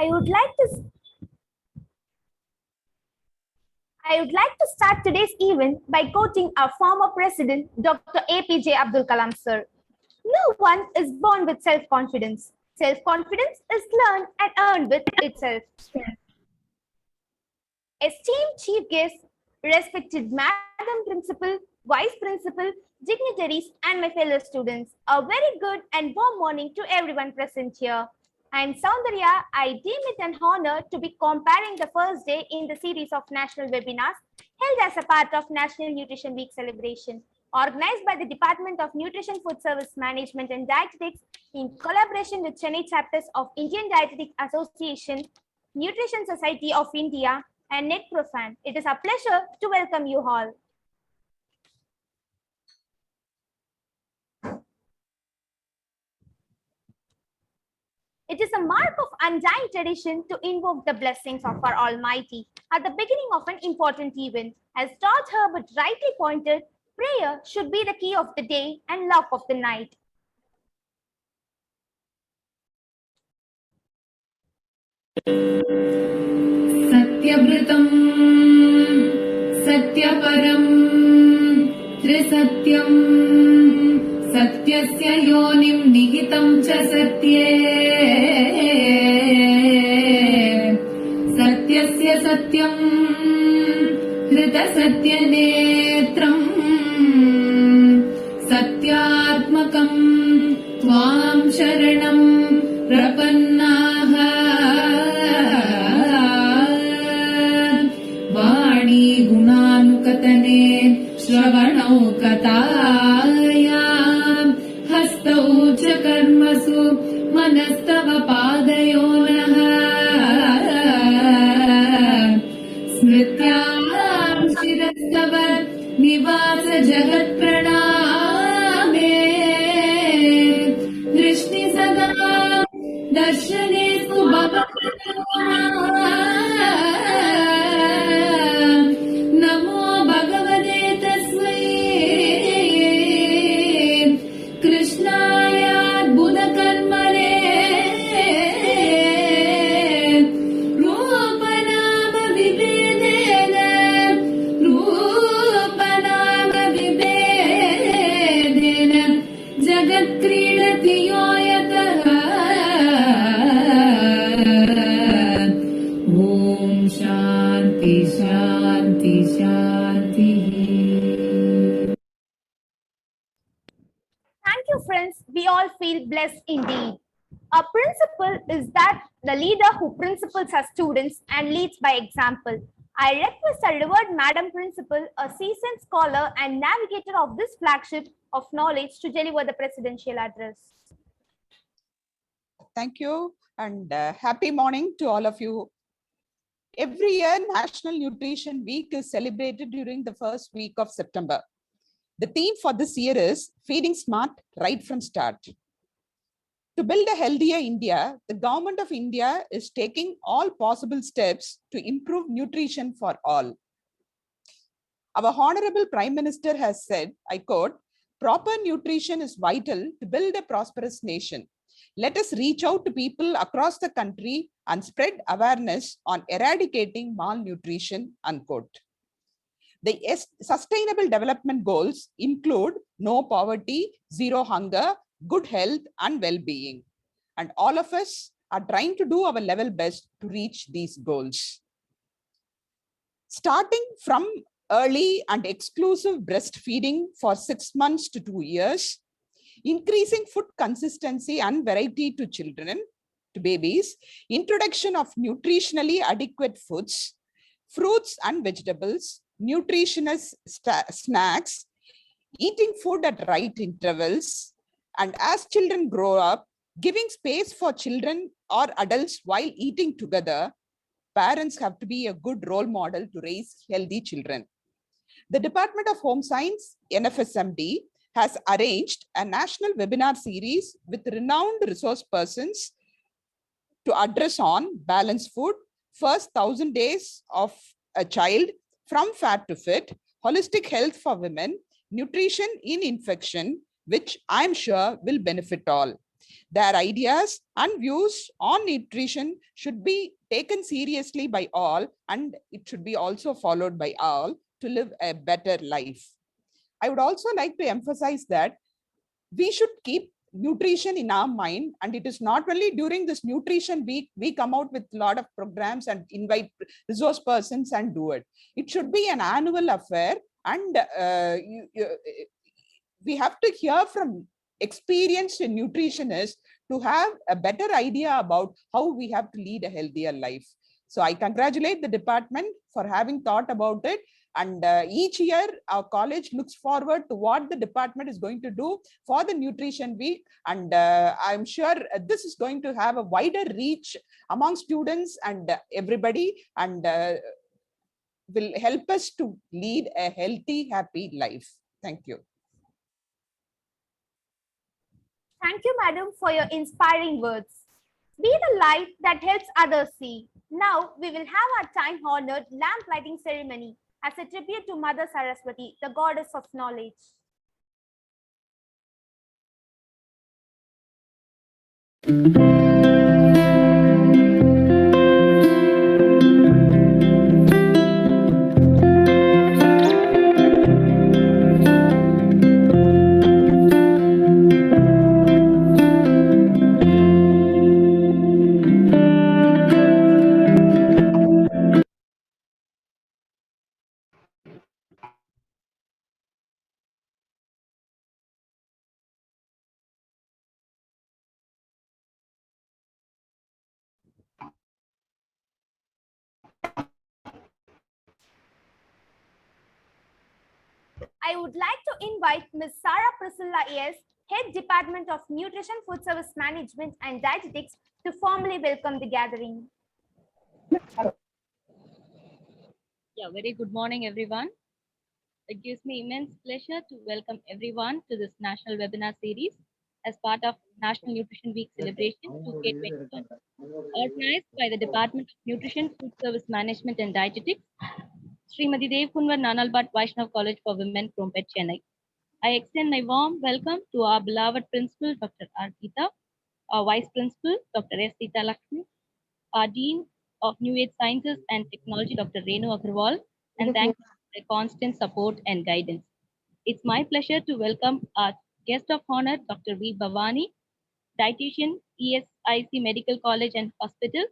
I would like to start today's event by quoting our former president, Dr. APJ Abdul Kalam sir. No one is born with self-confidence. Self-confidence is learned and earned with itself. Esteemed chief guests, respected Madam Principal, Vice Principal, dignitaries, and my fellow students, a very good and warm morning to everyone present here. I am Soundarya. I deem it an honor to be comparing the first day in the series of national webinars held as a part of National Nutrition Week celebration, organized by the Department of Nutrition, Food Service Management and Dietetics in collaboration with Chennai chapters of Indian Dietetic Association, Nutrition Society of India, and NetProfan. It is a pleasure to welcome you all. It is a mark of undying tradition to invoke the blessings of our Almighty at the beginning of an important event. As George Herbert rightly pointed, prayer should be the key of the day and lock of the night. सत्यव्रतं सत्यपरं त्रिसत्यं सत्यस्य योनिं निहितं च सत्ये सत्यस्य सत्यं हृतसत्यनेत्रं सत्यात्मकं त्वां शरणं प्रपन्नाः गुणानुकतने श्रवणौ कथायां हस्तौ च कर्मसु मनस्तव पादयोनः स्मृत्यां शिरस्तव निवास जगत्प्रणामे दृष्टि सदा दर्शनेषु नमो भगवते तस्मै कृष्णायाद्भुतकर्मणे रूपनाम विभेदेन जगत्क्रीडति यो यतः ॐ शान्ति शान्ति शान्तिः. Thank you, friends. We all feel blessed indeed. A principal is that the leader who principles her students and leads by example. I request our revered Madam Principal, a seasoned scholar and navigator of this flagship of knowledge, to deliver the presidential address. Thank you and happy morning to all of you. Every year, National Nutrition Week is celebrated during the first week of September. The theme for this year is Feeding Smart Right from Start. To build a healthier India, the Government of India is taking all possible steps to improve nutrition for all. Our Honorable Prime Minister has said, I quote, "Proper nutrition is vital to build a prosperous nation. Let us reach out to people across the country and spread awareness on eradicating malnutrition," unquote. The Sustainable Development Goals include no poverty, zero hunger, good health, and well-being. And all of us are trying to do our level best to reach these goals. Starting from early and exclusive breastfeeding for 6 months to 2 years, increasing food consistency and variety to children, to babies, introduction of nutritionally adequate foods, fruits and vegetables, nutritious snacks, eating food at right intervals, and as children grow up, giving space for children or adults while eating together. Parents have to be a good role model to raise healthy children. The Department of Home Science, NFSMD, has arranged a national webinar series with renowned resource persons to address on balanced food, first 1,000 days of a child from fat to fit, holistic health for women, nutrition in infection, which I'm sure will benefit all. Their ideas and views on nutrition should be taken seriously by all, and it should be also followed by all to live a better life. I would also like to emphasize that we should keep nutrition in our mind, and it is not only during this nutrition week we come out with a lot of programs and invite resource persons and do it. It should be an annual affair, and we have to hear from experienced nutritionists to have a better idea about how we have to lead a healthier life. So I congratulate the department for having thought about it. And each year, our college looks forward to what the department is going to do for the Nutrition Week. And I'm sure this is going to have a wider reach among students and everybody, and will help us to lead a healthy, happy life. Thank you. Thank you, madam, for your inspiring words. Be the light that helps others see. Now we will have our time-honored lamp lighting ceremony as a tribute to Mother Saraswati, the goddess of knowledge. I would like to invite Ms. Sarah Priscilla A.S., Head Department of Nutrition, Food Service Management and Dietetics, to formally welcome the gathering. Yeah, very good morning, everyone. It gives me immense pleasure to welcome everyone to this national webinar series as part of National Nutrition Week celebration 2K21, organized by the Department of Nutrition, Food Service Management and Dietetics, Srimati Devkunwar Nanalbhat Vaishnav College for Women, Krompet, Chennai. I extend my warm welcome to our beloved Principal, Dr. R. Geeta, our Vice Principal, Dr. S. Sita Lakshmi, our Dean of New Age Sciences and Technology, Dr. Renu Agarwal, and thank you for their constant support and guidance. It's my pleasure to welcome our guest of honor, Dr. V. Bhavani, dietitian, ESIC Medical College and Hospital,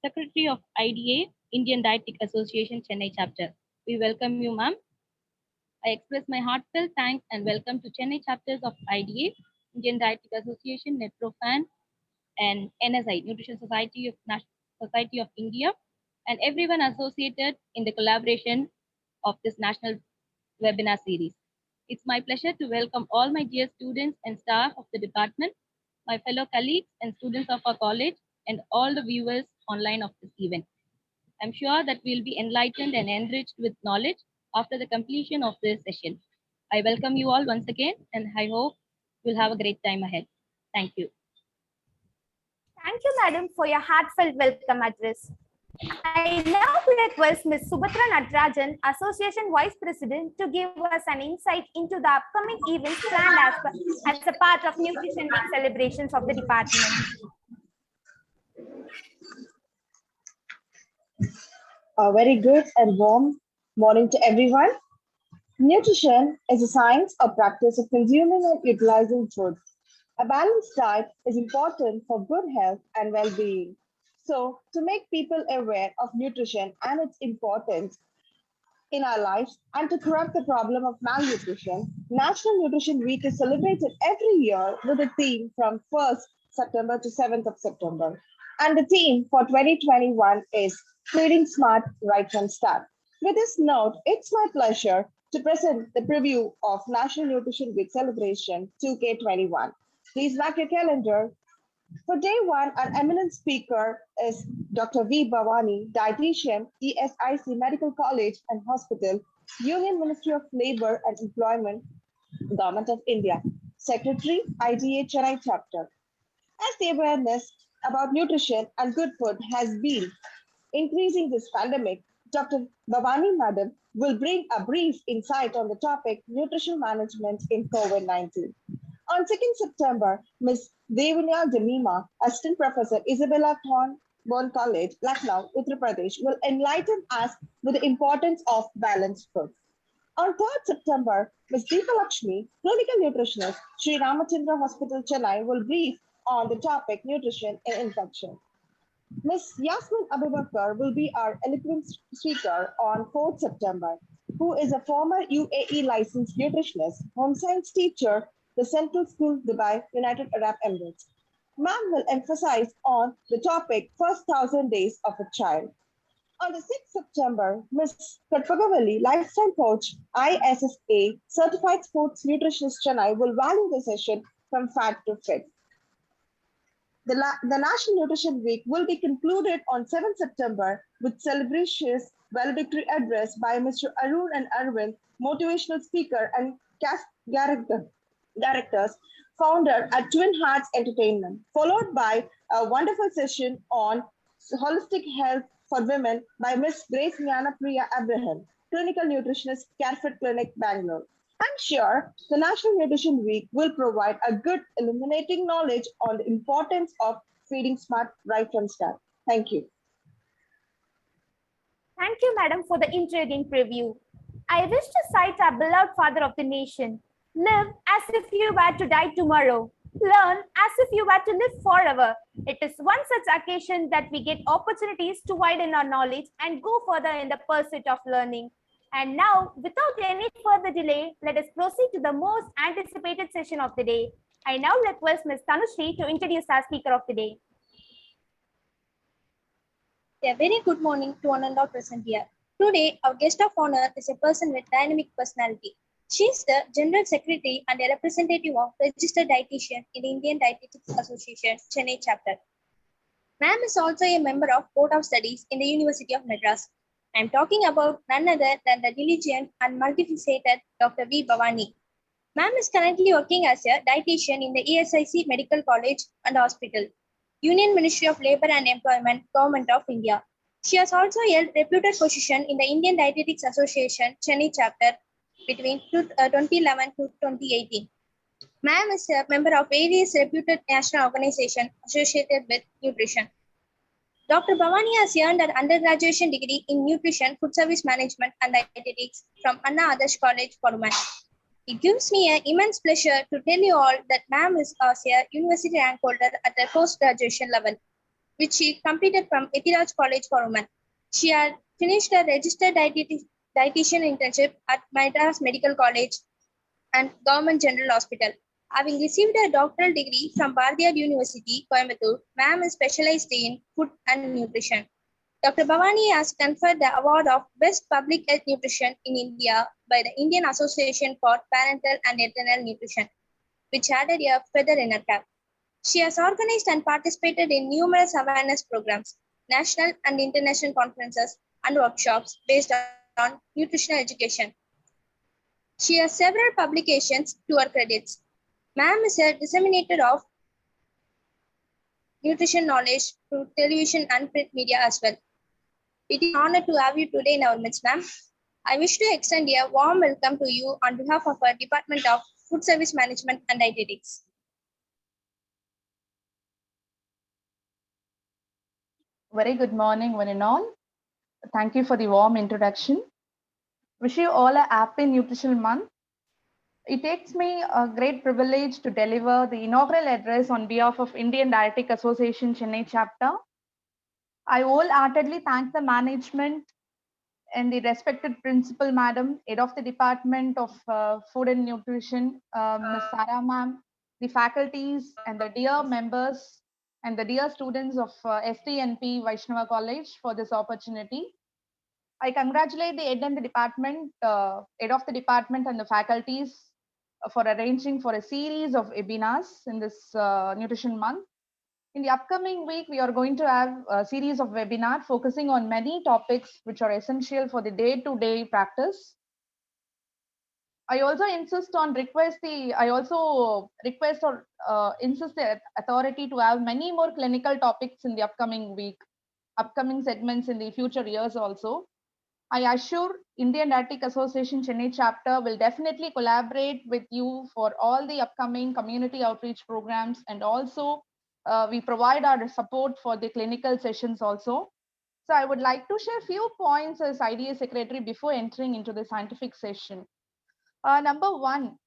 Secretary of IDA, Indian Dietetic Association, Chennai chapter. We welcome you, ma'am. I express my heartfelt thanks and welcome to Chennai chapters of IDA, Indian Dietetic Association, NEPROFAN, and NSI, Nutrition Society of India, and everyone associated in the collaboration of this national webinar series. It's my pleasure to welcome all my dear students and staff of the department, my fellow colleagues and students of our college, and all the viewers online of this event. I'm sure that we'll be enlightened and enriched with knowledge after the completion of this session. I welcome you all once again, and I hope you'll have a great time ahead. Thank you. Thank you, madam, for your heartfelt welcome address. I now request Ms. Subhatra Natarajan, Association Vice President, to give us an insight into the upcoming events planned as a part of Nutrition Week celebrations of the department. A very good and warm morning to everyone. Nutrition is a science or practice of consuming and utilizing food. A balanced diet is important for good health and well-being. So, to make people aware of nutrition and its importance in our lives and to correct the problem of malnutrition, National Nutrition Week is celebrated every year with a theme from 1st September to 7th of September. And the theme for 2021 is Feeding Smart Right from Start. With this note, it's my pleasure to present the preview of National Nutrition Week celebration 2K21. Please mark your calendar. For day one, our eminent speaker is Dr. V. Bhavani, dietitian, ESIC Medical College and Hospital, Union Ministry of Labor and Employment, Government of India, Secretary, IDA Chennai chapter. As the awareness about nutrition and good food has been increasing this pandemic, Dr. Bhavani Madam will bring a brief insight on the topic nutrition management in COVID-19. On 2nd September, Ms. Devunya Demima, Assistant Professor Isabella Thornburn College, Lucknow, Uttar Pradesh, will enlighten us with the importance of balanced food. On 3rd September, Ms. Deepa Lakshmi, clinical nutritionist, Sri Ramachandra Hospital, Chennai, will brief on the topic nutrition and infection. Ms. Yasmin Abubakar will be our eloquent speaker on 4th September, who is a former UAE licensed nutritionist, home science teacher, the Central School, Dubai, United Arab Emirates. Ma'am will emphasize on the topic first 1,000 days of a child. On the 6th September, Ms. Katpagavalli, lifestyle coach, ISSA, certified sports nutritionist Chennai, will value the session from fat to fit. The National Nutrition Week will be concluded on 7th September with celebrations valedictory address by Mr. Arun and Arvind, motivational speaker and cast directors, founder at Twin Hearts Entertainment, followed by a wonderful session on holistic health for women by Ms. Grace Priya Abraham, clinical nutritionist, Carefit Clinic, Bangalore. I'm sure the National Nutrition Week will provide a good illuminating knowledge on the importance of feeding smart right from start. Thank you. Thank you, madam, for the intriguing preview. I wish to cite our beloved father of the nation. Live as if you were to die tomorrow. Learn as if you were to live forever. It is one such occasion that we get opportunities to widen our knowledge and go further in the pursuit of learning. And now, without any further delay, let us proceed to the most anticipated session of the day. I now request Ms. Tanushree to introduce our speaker of the day. A very good morning to one and all present here. Today, our guest of honor is a person with dynamic personality. She is the General Secretary and a representative of Registered Dietitian in the Indian Dietetics Association, Chennai chapter. Ma'am is also a member of Board of Studies in the University of Madras. I am talking about none other than the diligent and multifaceted Dr. V. Bhavani. Ma'am is currently working as a dietitian in the ESIC Medical College and Hospital, Union Ministry of Labour and Employment, Government of India. She has also held reputed position in the Indian Dietetics Association, Chennai chapter between 2011 to 2018. Ma'am is a member of various reputed national organizations associated with nutrition. Dr. Bhavani has earned an undergraduate degree in Nutrition, Food Service Management and Dietetics from Anna Adarsh College, Portman. It gives me an immense pleasure to tell you all that ma'am is a university rank holder at the post-graduation level, which she completed from Etiraj College for Women. She had finished a registered dietitian internship at Madras Medical College and Government General Hospital. Having received a doctoral degree from Bardiyar University, Coimbatore, ma'am is specialized in food and nutrition. Dr. Bhavani has conferred the award of Best Public Health Nutrition in India by the Indian Association for Parental and Maternal Nutrition, which added a feather in her cap. She has organized and participated in numerous awareness programs, national and international conferences and workshops based on nutritional education. She has several publications to her credits. Ma'am is a disseminator of nutrition knowledge through television and print media as well. It is an honor to have you today in our midst, ma'am. I wish to extend a warm welcome to you on behalf of our Department of Food Service Management and Dietetics. Very good morning, one and all. Thank you for the warm introduction. Wish you all a happy nutritional month. It takes me a great privilege to deliver the inaugural address on behalf of Indian Dietetic Association Chennai chapter. I wholeheartedly thank the management and the respected principal madam, head of the Department of Food and Nutrition, Ms. Sarah ma'am, the faculties and the dear members and the dear students of STNP Vaishnava College for this opportunity. I congratulate the head and the department, head of the department and the faculties for arranging for a series of webinars in this nutrition month. In the upcoming week, we are going to have a series of webinars focusing on many topics which are essential for the day-to-day practice. I also insist the authority to have many more clinical topics in the upcoming week, upcoming segments in the future years also. I assure Indian Diabetic Association Chennai chapter will definitely collaborate with you for all the upcoming community outreach programs, and also we provide our support for the clinical sessions also. So I would like to share a few points as IDA secretary before entering into the scientific session. Number one,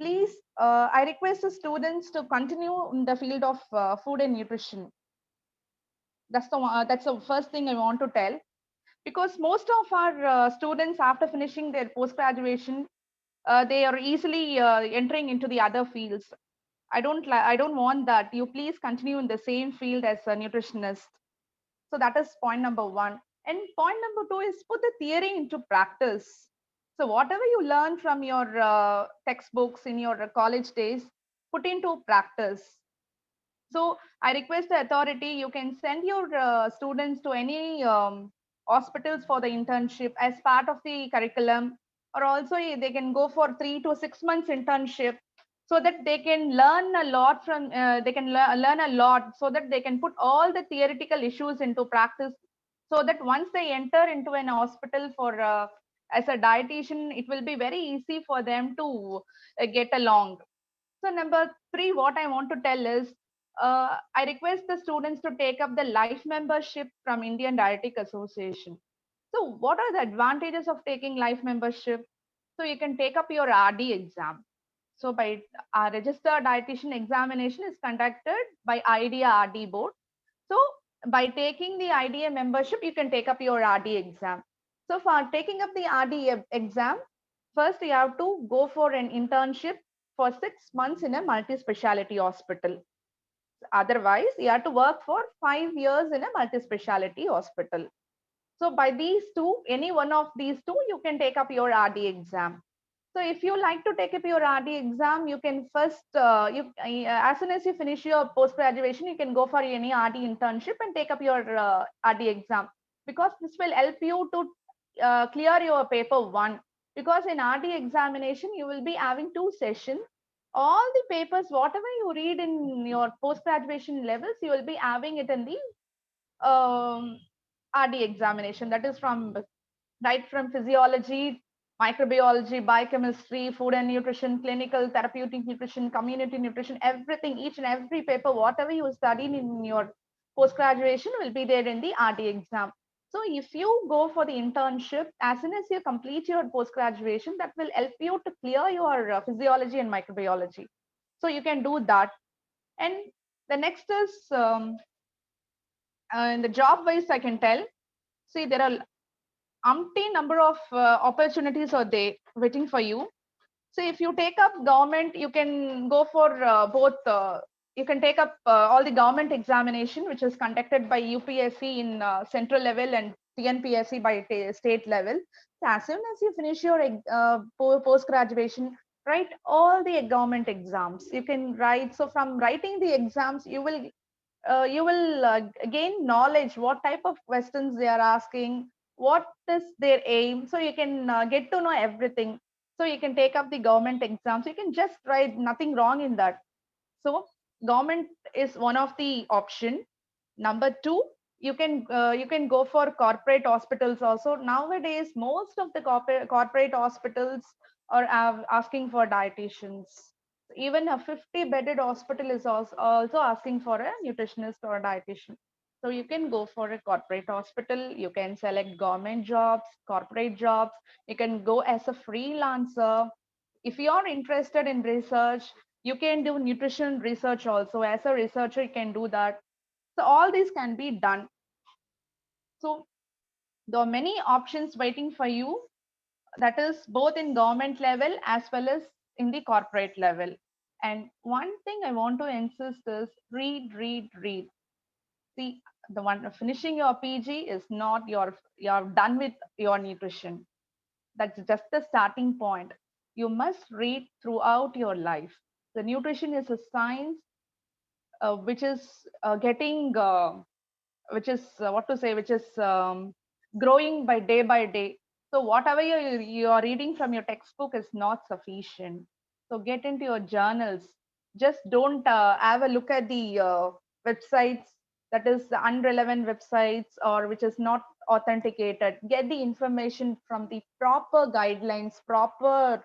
please, I request the students to continue in the field of food and nutrition. That's the first thing I want to tell, because most of our students, after finishing their post graduation, they are easily entering into the other fields. I don't want that. You please continue in the same field as a nutritionist. So that is point number one. And point number two is put the theory into practice. So whatever you learn from your textbooks in your college days, put into practice. So I request the authority, you can send your students to any hospitals for the internship as part of the curriculum, or also they can go for 3 to 6 months internship, so that they can learn a lot from, learn a lot, so that they can put all the theoretical issues into practice, so that once they enter into an hospital for as a dietitian, it will be very easy for them to get along. So number three, what I want to tell is, I request the students to take up the life membership from Indian Diabetic Association. So what are the advantages of taking life membership? So you can take up your RD exam. So by our registered dietitian examination is conducted by IDEA RD board. So by taking the IDA membership, you can take up your RD exam. So for taking up the RD exam, first you have to go for an internship for 6 months in a multi-speciality hospital. Otherwise, you have to work for 5 years in a multi-speciality hospital. So by these two, any one of these two, you can take up your RD exam. So if you like to take up your RD exam, you can first, as soon as you finish your post-graduation, you can go for any RD internship and take up your RD exam, because this will help you to clear your paper one. Because in RD examination, you will be having 2 sessions. All the papers, whatever you read in your post-graduation levels, you will be having it in the RD examination. That is from right from physiology, microbiology, biochemistry, food and nutrition, clinical, therapeutic nutrition, community nutrition, everything, each and every paper, whatever you studied in your post graduation will be there in the RD exam. So if you go for the internship, as soon as you complete your post graduation, that will help you to clear your physiology and microbiology. So you can do that. And the next is in the job wise, I can tell. See, there are umpteen number of opportunities are there waiting for you. So if you take up government, you can go for both. You can take up all the government examination, which is conducted by UPSC in central level and TNPSC by state level. So as soon as you finish your post graduation, write all the government exams. You can write. So from writing the exams, you will gain knowledge what type of questions they are asking, what is their aim, so you can get to know everything. So you can take up the government exams, you can just write, nothing wrong in that. So government is one of the option. Number two, you can go for corporate hospitals also. Nowadays most of the corporate hospitals are asking for dietitians. Even a 50 bedded hospital is also asking for a nutritionist or a dietitian. So you can go for a corporate hospital, you can select government jobs, corporate jobs, you can go as a freelancer. If you are interested in research, you can do nutrition research also. As a researcher, you can do that. So all these can be done. So there are many options waiting for you, that is both in government level as well as in the corporate level. And one thing I want to insist is read, read, read. See, the one finishing your PG is not you're done with your nutrition. That's just the starting point. You must read throughout your life. The nutrition is a science which is getting which is what to say, which is growing by day. So whatever you are reading from your textbook is not sufficient. So get into your journals. Just don't have a look at the websites. that is the unrelevant websites or which is not authenticated. Get the information from the proper guidelines, proper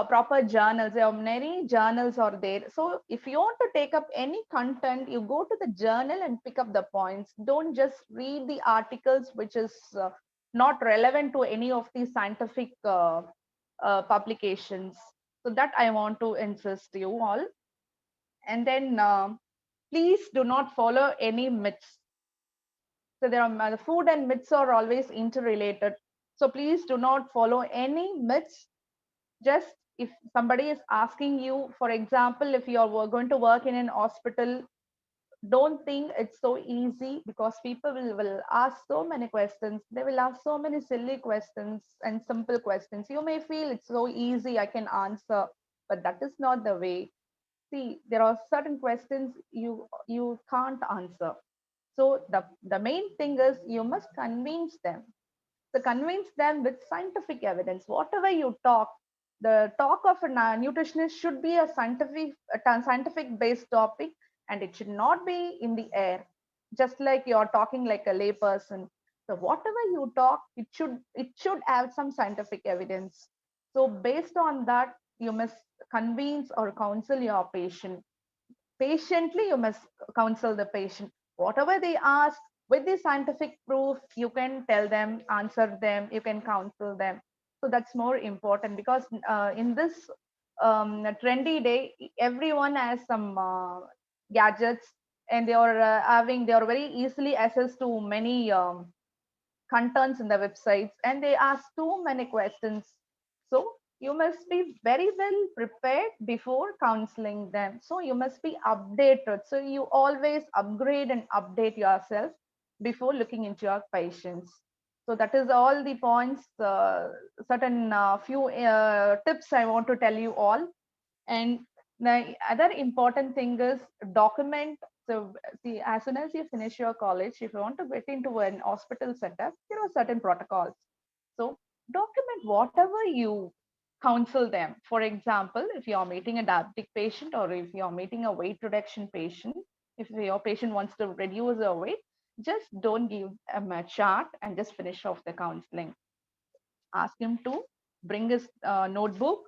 proper journals. There are many journals are there. So if you want to take up any content, you go to the journal and pick up the points. Don't just read the articles which is not relevant to any of the scientific publications. So that I want to insist you all. And then please do not follow any myths. So there are the food and myths are always interrelated. So please do not follow any myths. Just if somebody is asking you, for example, if you are going to work in an hospital, don't think it's so easy, because people will ask so many questions. They will ask so many silly questions and simple questions. You may feel it's so easy, I can answer, but that is not the way. See, there are certain questions you can't answer. So the main thing is you must convince them. So convince them with scientific evidence. Whatever you talk, the talk of a nutritionist should be a scientific based topic, and it should not be in the air, just like you're talking like a layperson. So whatever you talk, it should have some scientific evidence. So based on that, you must convince or counsel your patient. Patiently, you must counsel the patient. Whatever they ask, with the scientific proof, you can tell them, answer them, you can counsel them. So that's more important, because in this trendy day, everyone has some gadgets, and they are very easily access to many contents in the websites, and they ask too many questions. So you must be very well prepared before counseling them. So you must be updated. So you always upgrade and update yourself before looking into your patients. So that is all the points, certain few tips I want to tell you all. And the other important thing is document. So see, as soon as you finish your college, if you want to get into an hospital setup, there are certain protocols. So document whatever you counsel them. For example, if you are meeting a diabetic patient, or if you are meeting a weight reduction patient, if your patient wants to reduce their weight, just don't give them a chart and just finish off the counseling. Ask him to bring his notebook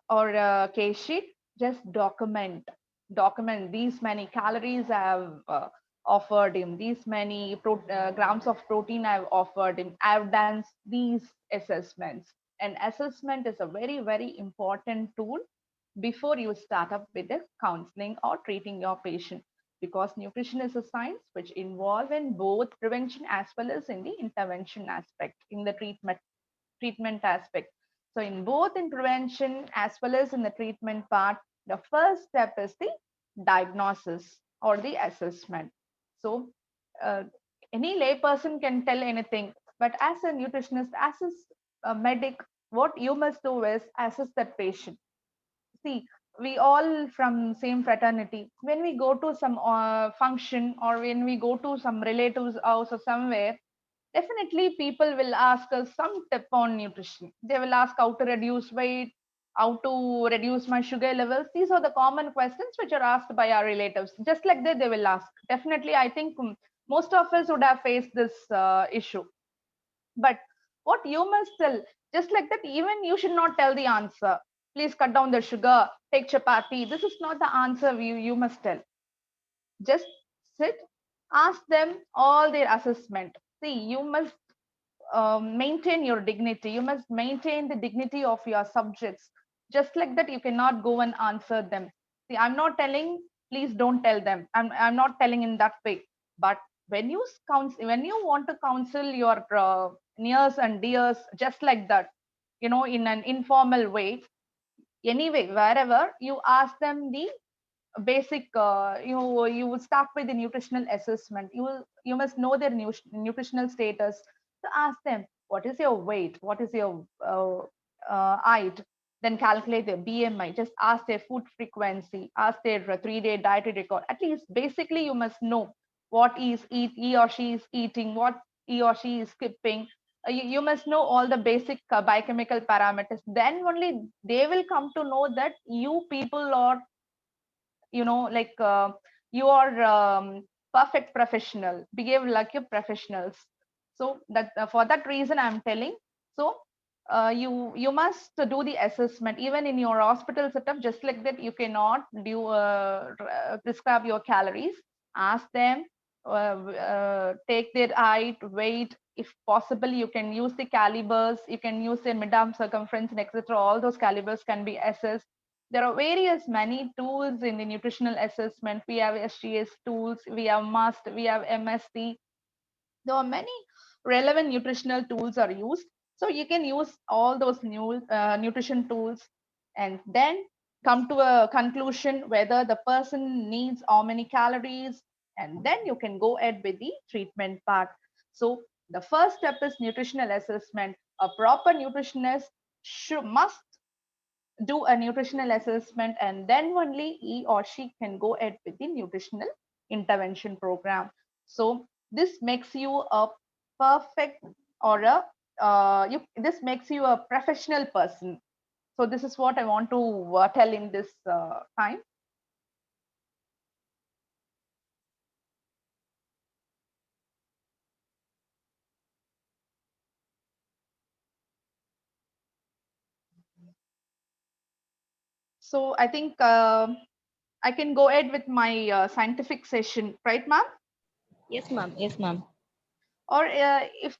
or a case sheet. Just document these many calories I have offered him, these many grams of protein I've offered him, I've done these assessments. And assessment is a very, very important tool before you start up with the counseling or treating your patient, because nutrition is a science which involve in both prevention as well as in the intervention aspect, in the treatment aspect. So in both in prevention as well as in the treatment part, the first step is the diagnosis or the assessment. So uh, any layperson can tell anything, but as a nutritionist, as a medic, what you must do is assess that patient. See, we all from same fraternity. When we go to some function, or when we go to some relatives house or somewhere, definitely people will ask us some tip on nutrition. They will ask how to reduce weight, how to reduce my sugar levels. These are the common questions which are asked by our relatives. Just like that, they will ask. Definitely, I think most of us would have faced this issue. But what you must tell, just like that, even you should not tell the answer. Please cut down the sugar, take chapati. This is not the answer you must tell. Just sit, ask them all their assessment. See, you must maintain your dignity. You must maintain the dignity of your subjects. Just like that, you cannot go and answer them. See, I'm not telling, please don't tell them. I'm not telling in that way. But when you when you want to counsel your nears and dears, just like that, in an informal way, anyway, wherever you ask them the basic, you will start with the nutritional assessment. You must know their nutritional status. So ask them, what is your weight, what is your height, then calculate their BMI. Just ask their food frequency, ask their 3-day dietary record. At least basically you must know what he or she is eating, what he or she is skipping. You must know all the basic biochemical parameters. Then only they will come to know that you people are, like you are perfect professional, behave like a professionals. So that for that reason I'm telling. So you must do the assessment even in your hospital setup. Just like that, you cannot do prescribe your calories. Ask them, take their height, weight. If possible, you can use the calibers. You can use the mid-arm circumference, and etc. All those calibers can be assessed. There are various many tools in the nutritional assessment. We have SGS tools, we have MUST, we have MST. There are many relevant nutritional tools are used. So you can use all those new nutrition tools and then come to a conclusion whether the person needs how many calories, and then you can go ahead with the treatment part. So the first step is nutritional assessment. A proper nutritionist must do a nutritional assessment, and then only he or she can go ahead with the nutritional intervention program. So this makes you a perfect or a this makes you a professional person. So this is what I want to tell in this time. So I think I can go ahead with my scientific session, right, ma'am? Yes, ma'am. Yes, ma'am. Or if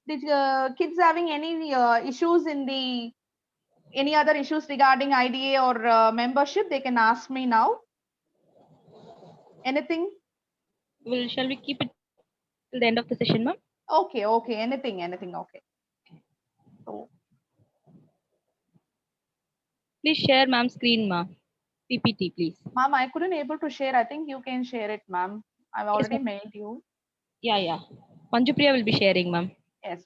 the kids having any issues in the any other issues regarding IDA or membership, they can ask me now. Anything? Well, shall we keep it till the end of the session, ma'am? Okay, okay, anything, okay. So, Please share ma'am screen, ma'am. PPT, please. ma'am, I couldn't able to share. I think you can share it, ma'am. I've Yes, already ma'am. mailed you. Yeah. Manjupriya will be sharing, ma'am. Yes.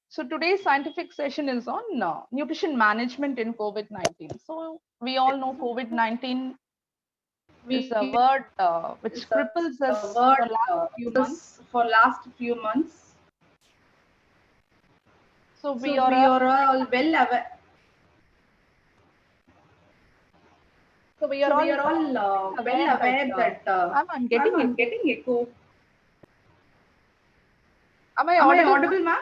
So today's scientific session is on nutrition management in COVID-19. So we all know COVID-19 is a word which cripples us for last few months. So we are all well aware. So we are all well aware that I'm getting echo. Am I audible, ma'am?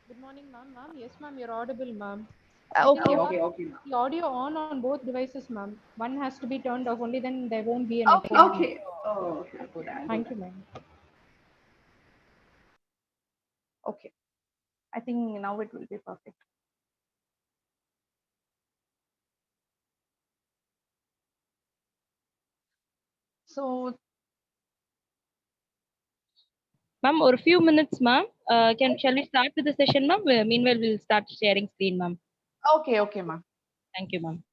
Good morning, ma'am. Ma'am, yes, ma'am, you're audible, ma'am. Okay, You okay. have the audio on both devices, ma'am. One has to be turned off, only then there won't be an echo. Okay. Oh, okay. I'll do that. Thank you, ma'am. Okay. I think now it will be perfect. So, Ma'am, or a few minutes, ma'am. Shall we start with the session, ma'am? Meanwhile, we'll start sharing screen, ma'am. okay, okay, ma'am. Thank you, ma'am.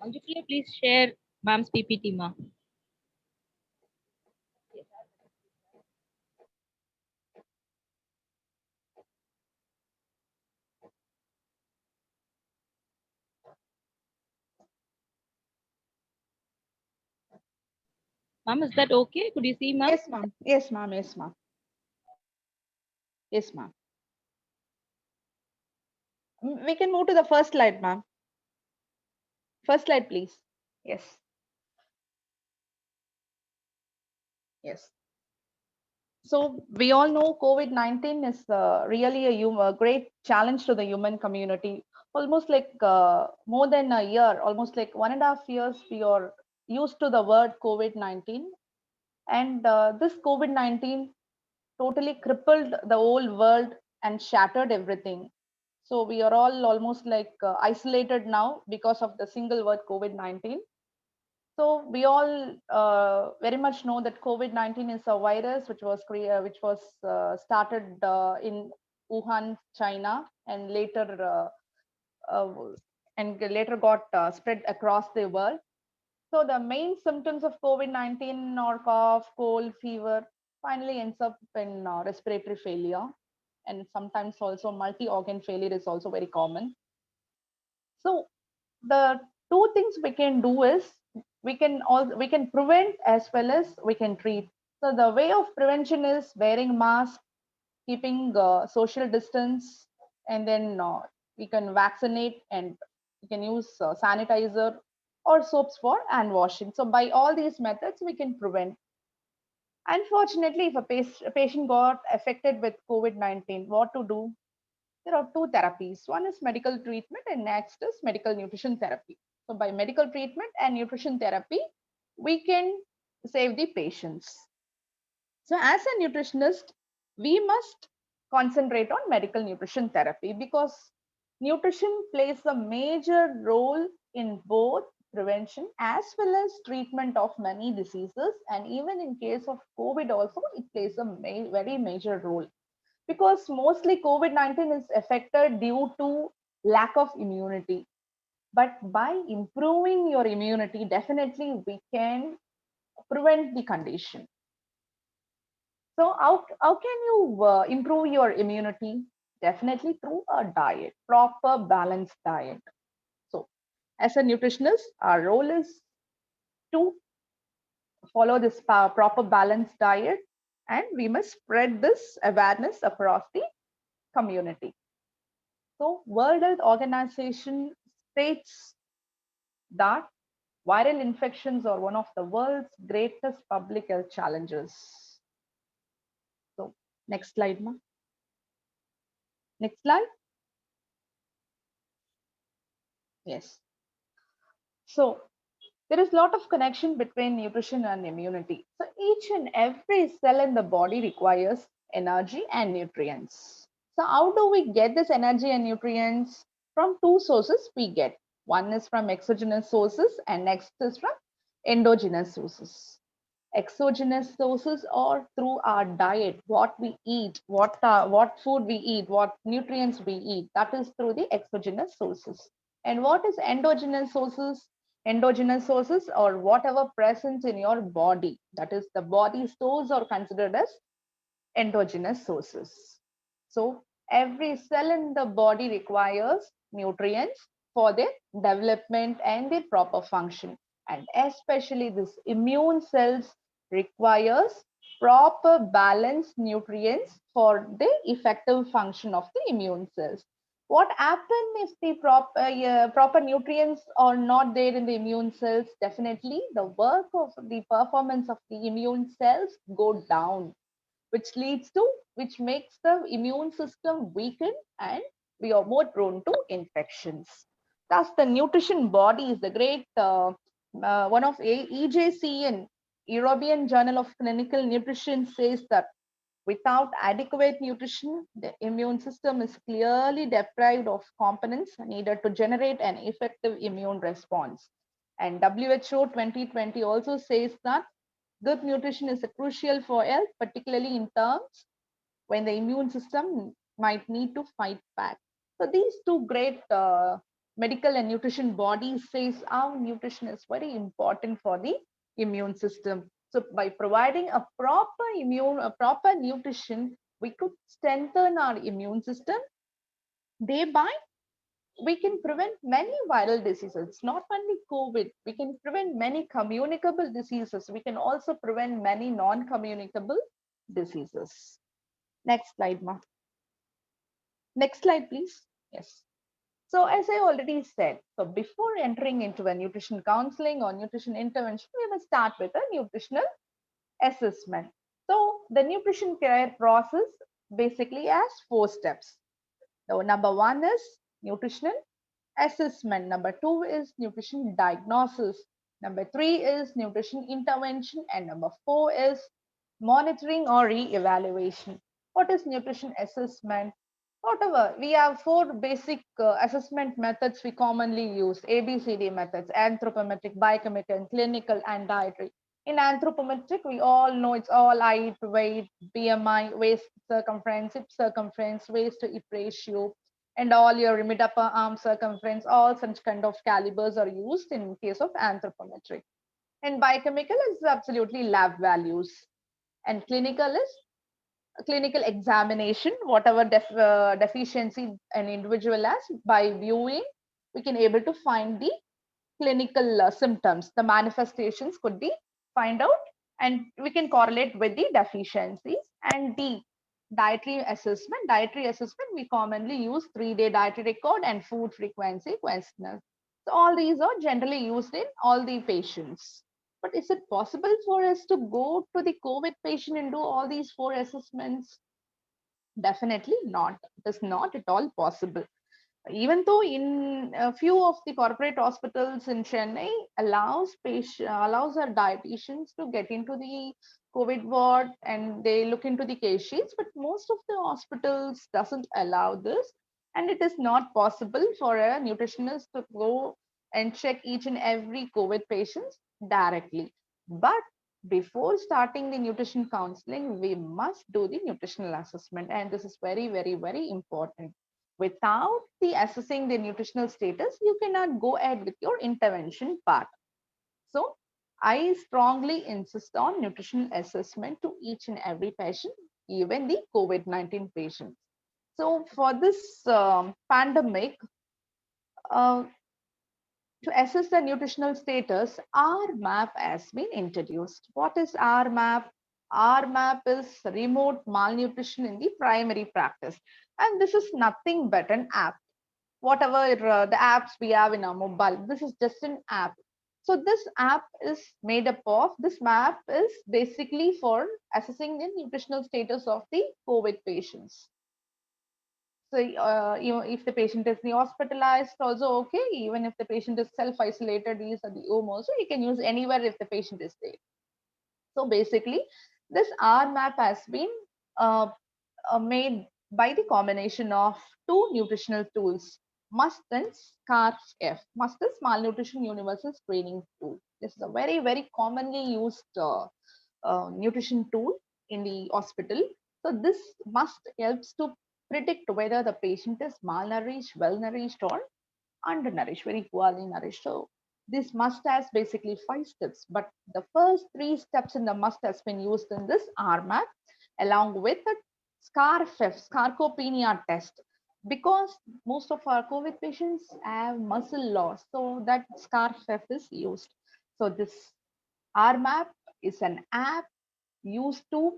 Manjupriya, please share ma'am's PPT, ma. Ma'am, is that okay? Could you see, ma'am? Yes, ma'am. Yes, ma'am. Yes, ma'am. Yes, ma'am. We can move to the first slide, ma'am. First slide, please. Yes. Yes. So we all know COVID-19 is really a great challenge to the human community. Almost like more than a year, almost like 1.5 years, we are used to the word COVID-19. And this COVID-19 totally crippled the whole world and shattered everything. So we are all almost like isolated now because of the single word COVID-19. So we all very much know that COVID-19 is a virus which was started in Wuhan, China, and uh, later got spread across the world. So the main symptoms of COVID-19 are cough, cold, fever, finally ends up in respiratory failure, and sometimes also multi-organ failure is also very common. So the two things we can do is we can prevent as well as we can treat. So the way of prevention is wearing mask, keeping social distance, and then we can vaccinate, and we can use sanitizer or soaps for hand washing. So by all these methods we can prevent. Unfortunately, if a patient got affected with COVID-19, what to do? There are two therapies. One is medical treatment and next is medical nutrition therapy. So by medical treatment and nutrition therapy, we can save the patients. So as a nutritionist, we must concentrate on medical nutrition therapy because nutrition plays a major role in both prevention as well as treatment of many diseases, and even in case of COVID also it plays a very major role, because mostly COVID-19 is affected due to lack of immunity. But by improving your immunity, definitely we can prevent the condition. So how can you improve your immunity? Definitely through a diet, proper balanced diet. So as a nutritionist, our role is to follow this proper balanced diet, and we must spread this awareness across the community. So World Health Organization states that viral infections are one of the world's greatest public health challenges. So next slide, ma. Next slide. Yes. So there is a lot of connection between nutrition and immunity. So each and every cell in the body requires energy and nutrients. So how do we get this energy and nutrients? From two sources we get. One is from exogenous sources and next is from endogenous sources. Exogenous sources are through our diet, what we eat, what food we eat, what nutrients we eat. That is through the exogenous sources. And what is endogenous sources? Endogenous sources or whatever presence in your body, that is the body stores, are considered as endogenous sources. So every cell in the body requires nutrients for their development and their proper function, and especially this immune cells requires proper balanced nutrients for the effective function of the immune cells. What happens if the proper nutrients are not there in the immune cells? Definitely the work of the performance of the immune cells go down, which makes the immune system weaken, and we are more prone to infections. Thus the nutrition body is the great one of EJCN, European Journal of Clinical Nutrition, says that without adequate nutrition, the immune system is clearly deprived of components needed to generate an effective immune response. And WHO 2020 also says that good nutrition is crucial for health, particularly in terms when the immune system might need to fight back. So these two great medical and nutrition body says our nutrition is very important for the immune system. So by providing a proper nutrition, we could strengthen our immune system. Thereby, we can prevent many viral diseases, not only COVID. We can prevent many communicable diseases. We can also prevent many non-communicable diseases. Next slide, Ma. Next slide, please. Yes. So as I already said, so before entering into a nutrition counseling or nutrition intervention, we will start with a nutritional assessment. So the nutrition care process basically has 4 steps. So number 1 is nutritional assessment. Number 2 is nutrition diagnosis. Number 3 is nutrition intervention. And number 4 is monitoring or re-evaluation. What is nutrition assessment? Whatever, we have 4 basic assessment methods we commonly use: ABCD methods: anthropometric, biochemical, clinical, and dietary. In anthropometric, we all know it's all height, weight, BMI, waist circumference, hip circumference, waist to hip ratio, and all your mid upper arm circumference. All such kind of calibers are used in case of anthropometric. And biochemical is absolutely lab values. And clinical is clinical examination, whatever deficiency an individual has. By viewing, we can able to find the clinical symptoms. The manifestations could be find out, and we can correlate with the deficiencies. And the dietary assessment. Dietary assessment, we commonly use 3-day dietary record and food frequency questionnaire. So all these are generally used in all the patients. But is it possible for us to go to the COVID patient and do all these 4 assessments? Definitely not. It is not at all possible. Even though in a few of the corporate hospitals in Chennai allows our dietitians to get into the COVID ward and they look into the case sheets, but most of the hospitals doesn't allow this, and it is not possible for a nutritionist to go and check each and every COVID patients directly. But before starting the nutrition counseling, we must do the nutritional assessment, and this is very, very, very important. Without the assessing the nutritional status, you cannot go ahead with your intervention part. So I strongly insist on nutrition assessment to each and every patient, even the COVID-19 patients. So for this pandemic, to assess the nutritional status, RMAP has been introduced. What is RMAP? RMAP is remote malnutrition in the primary practice. And this is nothing but an app. Whatever the apps we have in our mobile, this is just an app. So this app is made up of, this map is basically for assessing the nutritional status of the COVID patients. So, if the patient is hospitalized, also okay. Even if the patient is self-isolated, he is at the home also, you can use anywhere if the patient is there. So basically, this RMAP has been made by the combination of 2 nutritional tools, MUST and SCARF. MUST is Malnutrition Universal Screening Tool. This is a very, very commonly used nutrition tool in the hospital. So this MUST helps to predict whether the patient is malnourished, well-nourished, or undernourished, very poorly nourished. So this MUST has basically 5 steps, but the first 3 steps in the MUST has been used in this RMAP, along with the SCARF, sarcopenia test, because most of our COVID patients have muscle loss, so that SCARF is used. So this RMAP is an app used to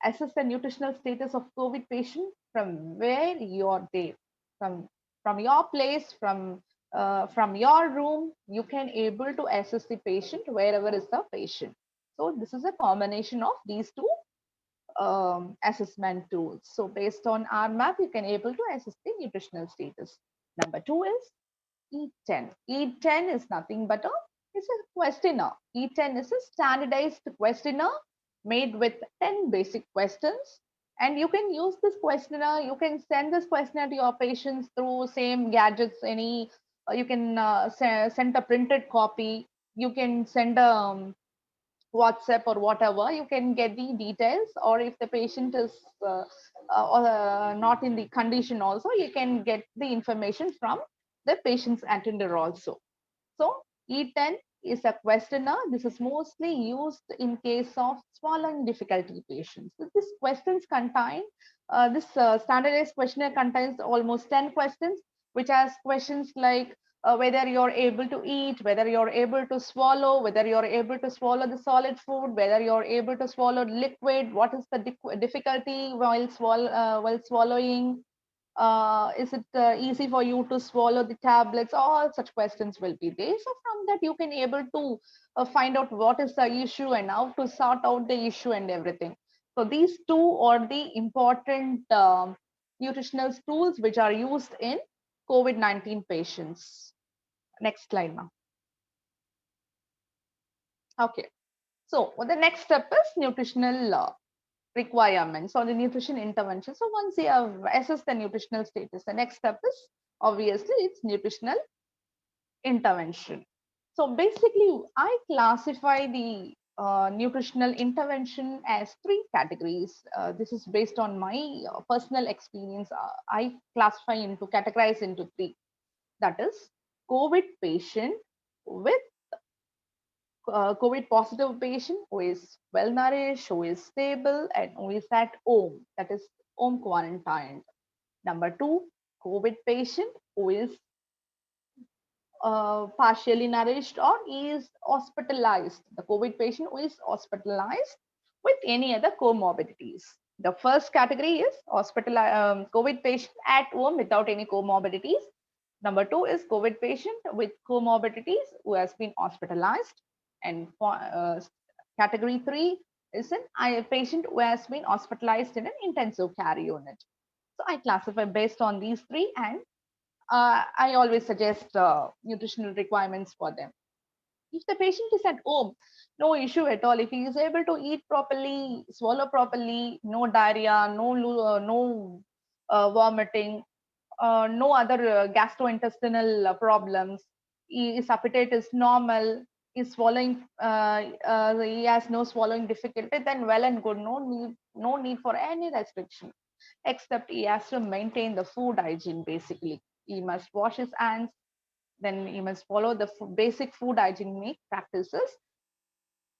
assess the nutritional status of COVID patient from where you're there, from your place, from your room. You can able to assess the patient wherever is the patient. So this is a combination of these 2 assessment tools. So based on RMAP, you can able to assess the nutritional status. Number 2 is E10. E10 is nothing but it's a questionnaire. E10 is a standardized questionnaire made with 10 basic questions. And you can use this questionnaire, you can send this questionnaire to your patients through same gadgets, any, you can send a printed copy, you can send a WhatsApp or whatever, you can get the details, or if the patient is not in the condition also, you can get the information from the patient's attender also. So E10 is a questionnaire. This is mostly used in case of swallowing difficulty patients. So these questions contain, this standardized questionnaire contains almost 10 questions, which has questions like whether you're able to eat, whether you're able to swallow, whether you're able to swallow the solid food, whether you're able to swallow liquid, what is the difficulty while swallowing, is it easy for you to swallow the tablets? All such questions will be there. So from that you can able to find out what is the issue and how to sort out the issue and everything. So these two are the important nutritional tools which are used in COVID-19 patients. Next slide now. Okay, so the next step is nutritional requirements or the nutrition intervention. So once you have assessed the nutritional status, the next step is obviously it's nutritional intervention. So basically, I classify the nutritional intervention as three categories. This is based on my personal experience. I categorize into three. That is COVID patient with COVID positive patient who is well nourished, who is stable, and who is at home, that is home quarantined. Number two, COVID patient who is partially nourished or is hospitalized. The COVID patient who is hospitalized with any other comorbidities. The first category is COVID patient at home without any comorbidities. Number two is COVID patient with comorbidities who has been hospitalized. And category three is a patient who has been hospitalized in an intensive care unit. So I classify based on these three, and I always suggest nutritional requirements for them. If the patient is at home, no issue at all. If he is able to eat properly, swallow properly, no diarrhea, no vomiting, no other gastrointestinal problems, his appetite is normal, he's swallowing, he has no swallowing difficulty, then well and good, no need for any restriction, except he has to maintain the food hygiene. Basically, he must wash his hands, then he must follow the basic food hygiene practices.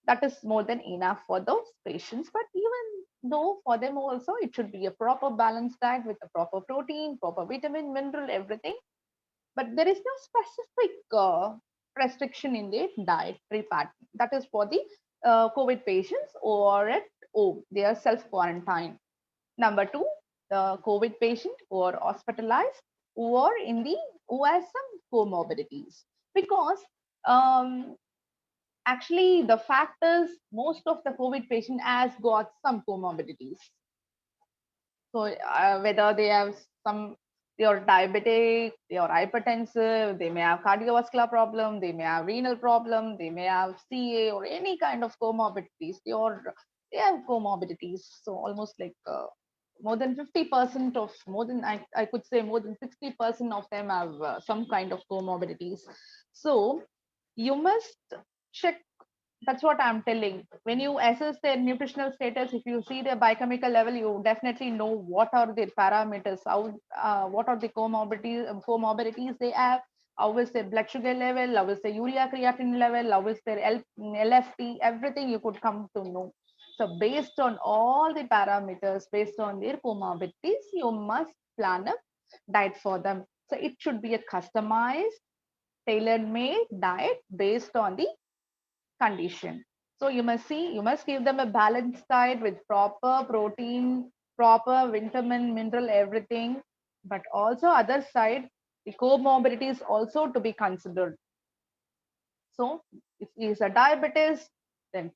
That is more than enough for those patients. But even though for them also, it should be a proper balanced diet with a proper protein, proper vitamin, mineral, everything. But there is no specific restriction in the dietary pattern. That is for the COVID patients or at home, they are self-quarantined. Number two, the COVID patient who are hospitalized or who has some comorbidities. Because actually the fact is most of the COVID patient has got some comorbidities. So whether they have they are diabetic, they are hypertensive, they may have cardiovascular problem, they may have renal problem, they may have CA or any kind of comorbidities. They have comorbidities. So almost like more than 50% of I could say more than 60% of them have some kind of comorbidities. So you must check. That's what I'm telling. When you assess their nutritional status, if you see their biochemical level, you definitely know what are their parameters, what are the comorbidities they have, how is their blood sugar level, how is their urea creatinine level, how is their LFT, everything you could come to know. So based on all the parameters, based on their comorbidities, you must plan a diet for them. So it should be a customized, tailor-made diet based on the condition. So you must give them a balanced diet with proper protein, proper vitamin, mineral, everything. But also other side, the comorbidities also to be considered. So if he is a diabetes, then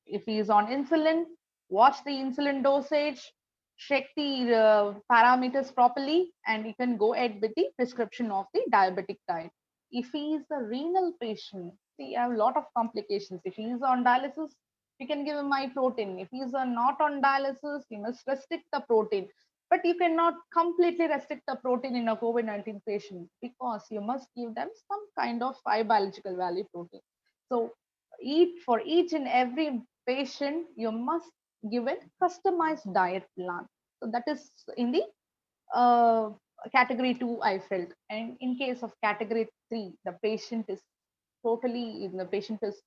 if he is on insulin, watch the insulin dosage, check the parameters properly, and you can go ahead with the prescription of the diabetic diet. If he is a renal patient, see, you have a lot of complications. If he is on dialysis, you can give him high protein. If he is not on dialysis, you must restrict the protein. But you cannot completely restrict the protein in a COVID-19 patient, because you must give them some kind of high biological value protein. So for each and every patient, you must give a customized diet plan. So that is in the category 2 I felt. And in case of category 3, the patient is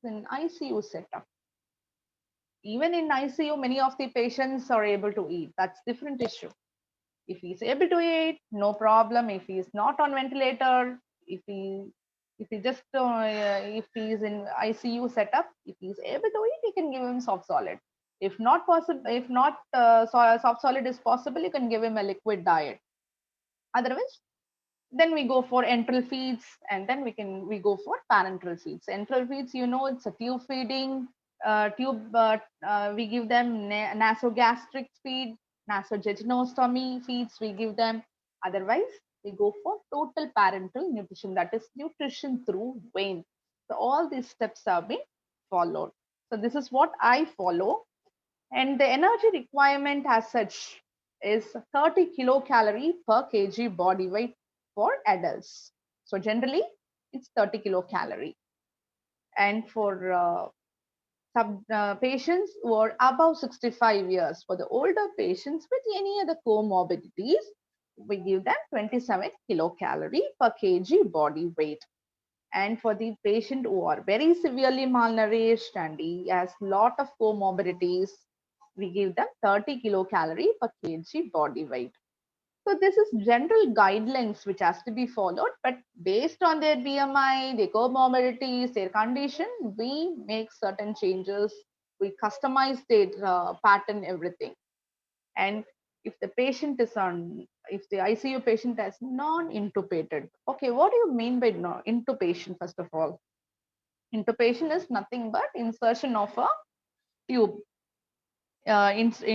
in ICU setup. Even in ICU, many of the patients are able to eat. That's different issue. If he's able to eat, no problem. If he's not on ventilator, if he just if he's in ICU setup, if he's able to eat, you can give him soft solid. If not possible, if not soft solid is possible, you can give him a liquid diet. Otherwise, then we go for enteral feeds, and then we go for parenteral feeds. Enteral feeds, it's a tube feeding. We give them nasogastric feed, nasogegnostomy feeds we give them. Otherwise, we go for total parenteral nutrition, that is nutrition through vein. So all these steps have been followed. So this is what I follow. And the energy requirement as such is 30 kilocalorie per kg body weight for adults. So generally, it's 30 kilocalorie. And for patients who are above 65 years, for the older patients with any other comorbidities, we give them 27 kilocalorie per kg body weight. And for the patient who are very severely malnourished and he has lot of comorbidities, we give them 30 kilocalorie per kg body weight. So this is general guidelines which has to be followed, but based on their BMI, their comorbidities, their condition, we make certain changes. We customize their pattern, everything. And if the patient is if the ICU patient is non-intubated, okay, what do you mean by intubation? First of all, intubation is nothing but insertion of a tube. Intubation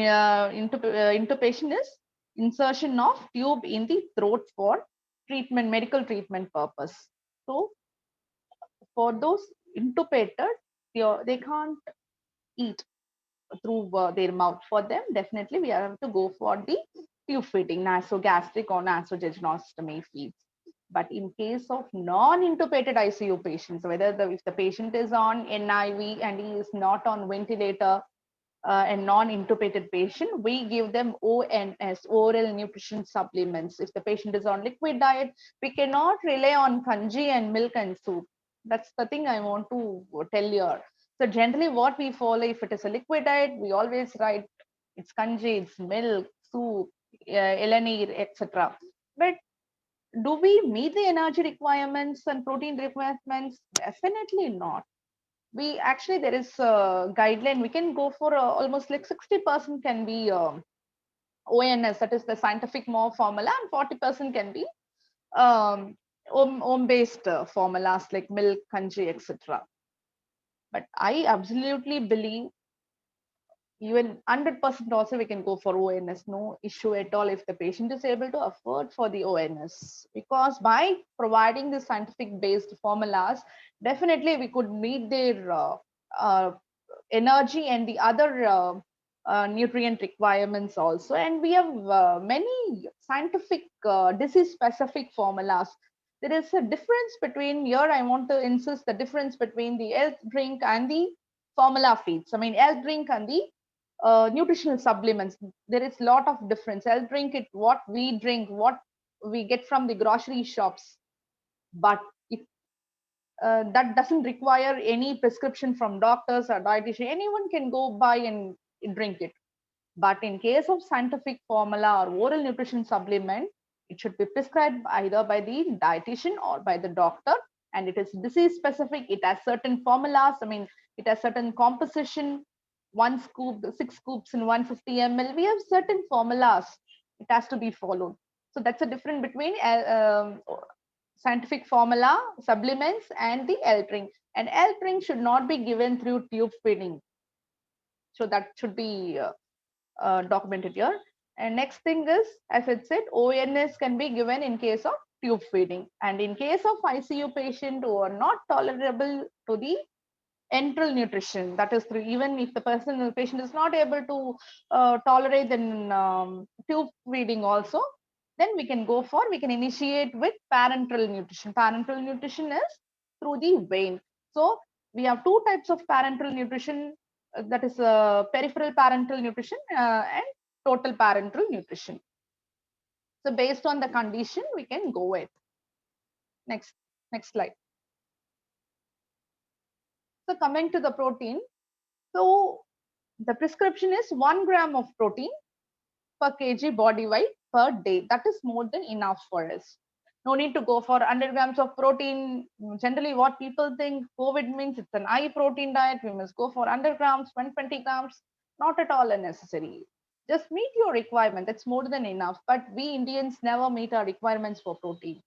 is insertion of tube in the throat for treatment, medical treatment purpose. So for those intubated, they can't eat through their mouth. For them, definitely we have to go for the tube feeding, nasogastric or nasogegnostomy feeds. But in case of non-intubated ICU patients, if the patient is on NIV and he is not on ventilator, and non-intubated patient, we give them ONS, oral nutrition supplements. If the patient is on liquid diet, we cannot rely on kanji and milk and soup. That's the thing I want to tell you. So generally what we follow, if it is a liquid diet, we always write it's kanji, it's milk, soup, elanir, etc. But do we meet the energy requirements and protein requirements? Definitely not. We actually, there is a guideline, we can go for almost like 60% can be ONS, that is the scientific more formula, and 40% can be based formulas like milk, kanji, etc. But I absolutely believe even 100% also we can go for ONS, no issue at all if the patient is able to afford for the ONS. Because by providing the scientific based formulas, definitely we could meet their energy and the other nutrient requirements also. And we have many scientific disease specific formulas. There is a difference between, here I want to insist the difference between the health drink and the formula feeds. I mean, health drink and the nutritional supplements, there is a lot of difference. Health drink, it what we drink, what we get from the grocery shops, but that doesn't require any prescription from doctors or dietitian. Anyone can go buy and drink it. But in case of scientific formula or oral nutrition supplement, it should be prescribed either by the dietitian or by the doctor, and it is disease specific. It has certain formulas. I mean, it has certain composition. 1 scoop, 6 scoops in 150 ml. We have certain formulas. It has to be followed. So that's a difference between scientific formula supplements and the L drink. And L drink should not be given through tube feeding. So that should be documented here. And next thing is, as I said, ONS can be given in case of tube feeding. And in case of ICU patient who are not tolerable to the enteral nutrition, that is through, even if the patient is not able to tolerate the tube feeding also, then we can initiate with parenteral nutrition. Parenteral nutrition is through the vein. So we have 2 types of parenteral nutrition, that is peripheral parenteral nutrition and total parenteral nutrition. So based on the condition, we can go with. Next slide. So coming to the protein, so the prescription is 1 gram of protein per kg body weight per day. That is more than enough for us. No need to go for 100 grams of protein. Generally, what people think COVID means it's an high protein diet. We must go for 100 grams, 120 grams. Not at all necessary. Just meet your requirement. That's more than enough. But we Indians never meet our requirements for protein.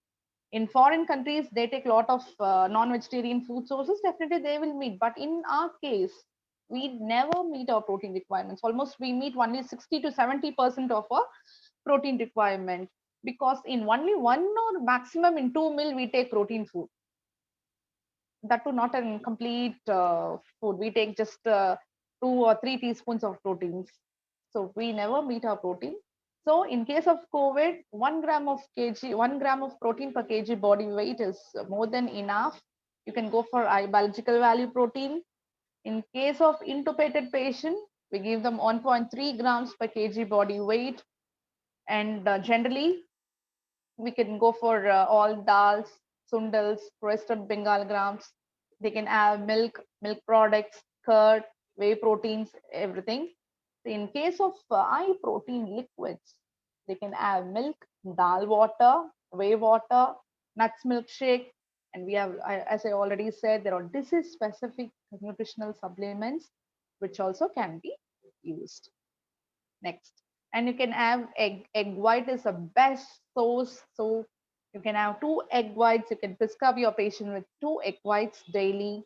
In foreign countries, they take a lot of non-vegetarian food sources. Definitely, they will meet. But in our case, we never meet our protein requirements. Almost we meet only 60 to 70% of our protein requirement, because in only 1 or maximum in 2 meal we take protein food. That too not a complete food. We take just 2 or 3 teaspoons of proteins. So we never meet our protein. So in case of COVID, 1 gram of protein per kg body weight is more than enough. You can go for high biological value protein. In case of intubated patient, we give them 1.3 grams per kg body weight. And generally, we can go for all dals, sundals, roasted Bengal grams. They can have milk products, curd, whey proteins, everything. In case of high protein liquids, they can have milk, dal water, whey water, nuts milkshake, and we have, as I already said, there are disease specific nutritional supplements which also can be used. Next, and you can have egg white is the best source. So you can have 2 egg whites. You can prescribe your patient with 2 egg whites daily,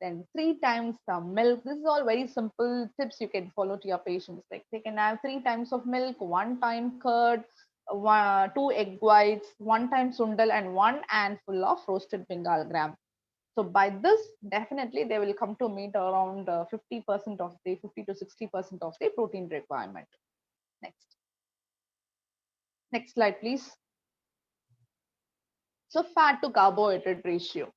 then 3 times the milk. This is all very simple tips you can follow to your patients. Like they can have 3 times of milk, 1 time curd, 2 egg whites, 1 time sundal, and 1 handful of roasted Bengal gram. So by this, definitely they will come to meet around 50% of the 50 to 60% of the protein requirement. Next slide, please. So fat to carbohydrate ratio.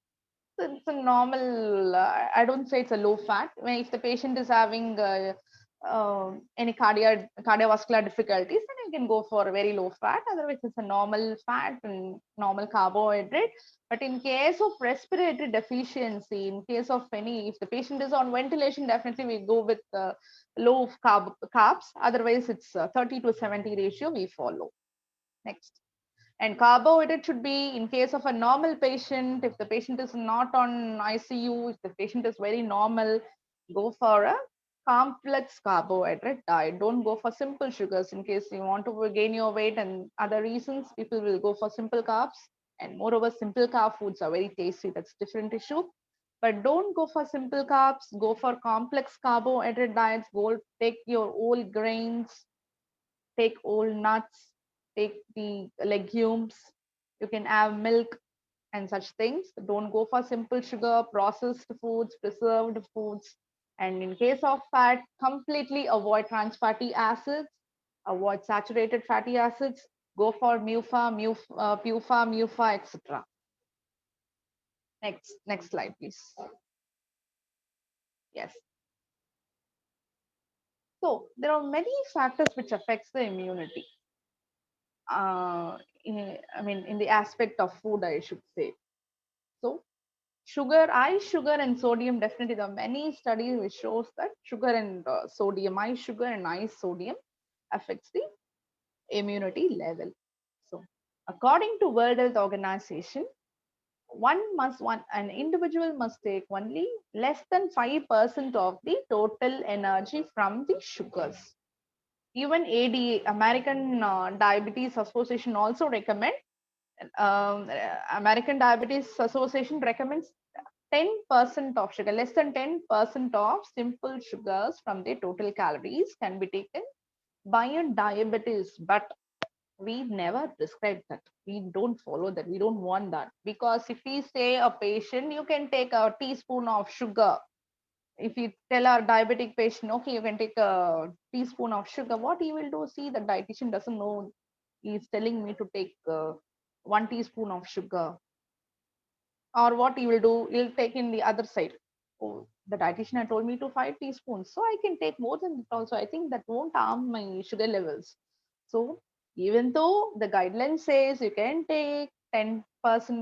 So it's a normal, I don't say it's a low fat. If the patient is having any cardiovascular difficulties, then you can go for a very low fat. Otherwise, it's a normal fat and normal carbohydrate. But in case of respiratory deficiency, in case of any, if the patient is on ventilation, definitely we go with low carbs. Otherwise, it's 30 to 70 ratio we follow. Next. And carbohydrate should be in case of a normal patient. If the patient is not on ICU, if the patient is very normal, go for a complex carbohydrate diet. Don't go for simple sugars. In case you want to gain your weight and other reasons, people will go for simple carbs. And moreover, simple carb foods are very tasty. That's a different issue. But don't go for simple carbs. Go for complex carbohydrate diets. Go take your whole grains, take whole nuts, take the legumes. You can have milk and such things. Don't go for simple sugar, processed foods, preserved foods. And in case of fat, completely avoid trans fatty acids, avoid saturated fatty acids, go for MUFA, PUFA, MUFA, etc. Next slide, please. Yes. So there are many factors which affects the immunity. In the aspect of food, I should say. So sugar, high sugar and sodium, definitely there are many studies which shows that sugar and sodium, high sugar and high sodium affects the immunity level. So according to World Health Organization, an individual must take only less than 5% of the total energy from the sugars. Even ADA, American Diabetes Association, also recommend. American Diabetes Association recommends 10% of sugar, less than 10% of simple sugars from the total calories can be taken by a diabetes, but we never prescribe that. We don't follow that. We don't want that, because if we say a patient, you can take a teaspoon of sugar. If you tell our diabetic patient, okay, you can take a teaspoon of sugar, what he will do? See, the dietitian doesn't know. He's telling me to take 1 teaspoon of sugar. Or what he will do, he'll take in the other side. Oh, the dietitian had told me to 5 teaspoons, so I can take more than that also. I think that won't harm my sugar levels. So Even though the guideline says you can take 10%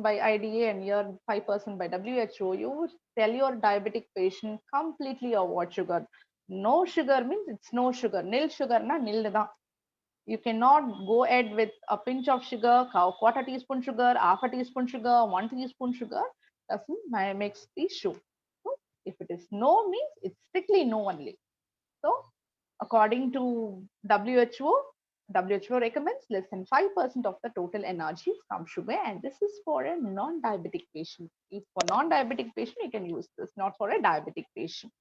by IDA and your 5% by WHO, you tell your diabetic patient completely avoid sugar. No sugar means it's no sugar. Nil sugar na nil da. You cannot go ahead with a pinch of sugar, quarter teaspoon sugar, half a teaspoon sugar, 1 teaspoon sugar. Doesn't makes the issue. So if it is no means it's strictly no only. So according to WHO, WHO recommends less than 5% of the total energy from sugar, and this is for a non-diabetic patient. If for non-diabetic patient, you can use this, not for a diabetic patient.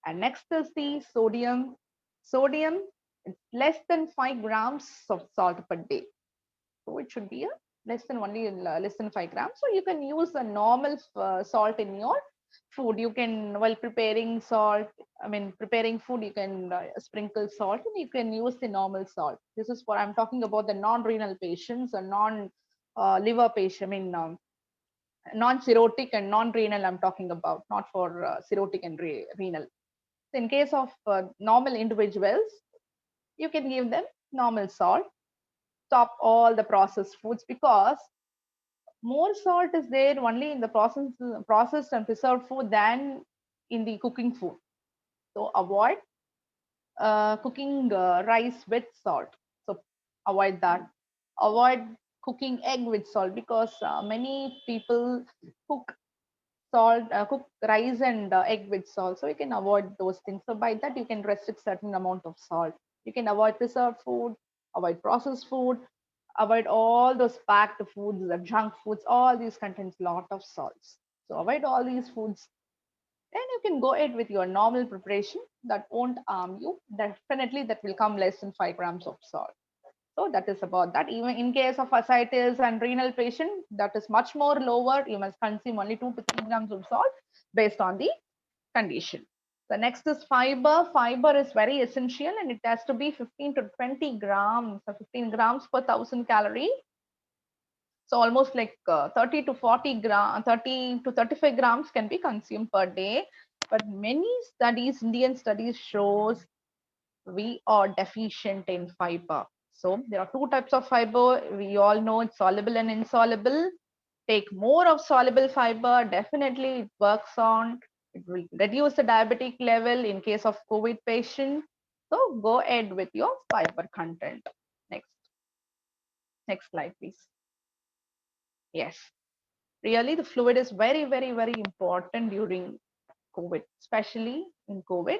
And next is the sodium. Sodium is less than 5 grams of salt per day. So it should be a less than 5 grams. So you can use a normal salt in your food. You can, while preparing salt, preparing food, you can sprinkle salt and you can use the normal salt. This is for, I'm talking about the non-renal patients or non-liver patient, non-cirrhotic and non-renal I'm talking about, not for cirrhotic and renal. So in case of normal individuals, you can give them normal salt. Stop all the processed foods, because more salt is there only in the processed and preserved food than in the cooking food. So avoid cooking rice with salt. So avoid that. Avoid cooking egg with salt, because many people cook cook rice and egg with salt. So you can avoid those things. So by that you can restrict certain amount of salt. You can avoid preserved food, avoid processed food, avoid all those packed foods, the junk foods. All these contains lot of salts. So avoid all these foods. Then you can go ahead with your normal preparation. That won't harm you. Definitely that will come less than 5 grams of salt. So that is about that. Even in case of ascites and renal patient, that is much more lower. You must consume only 2 to 3 grams of salt based on the condition. The next is fiber. Fiber is very essential and it has to be 15 to 20 grams, so 15 grams per 1000 calorie. So almost like 30 to 40 gram, 30 to 35 grams can be consumed per day. But many studies, Indian studies shows we are deficient in fiber. So there are 2 types of fiber. We all know it's soluble and insoluble. Take more of soluble fiber. Definitely it works on, it will reduce the diabetic level in case of COVID patient. So go ahead with your fiber content. Next slide, please. Yes, really the fluid is very, very, very important during COVID, especially in COVID.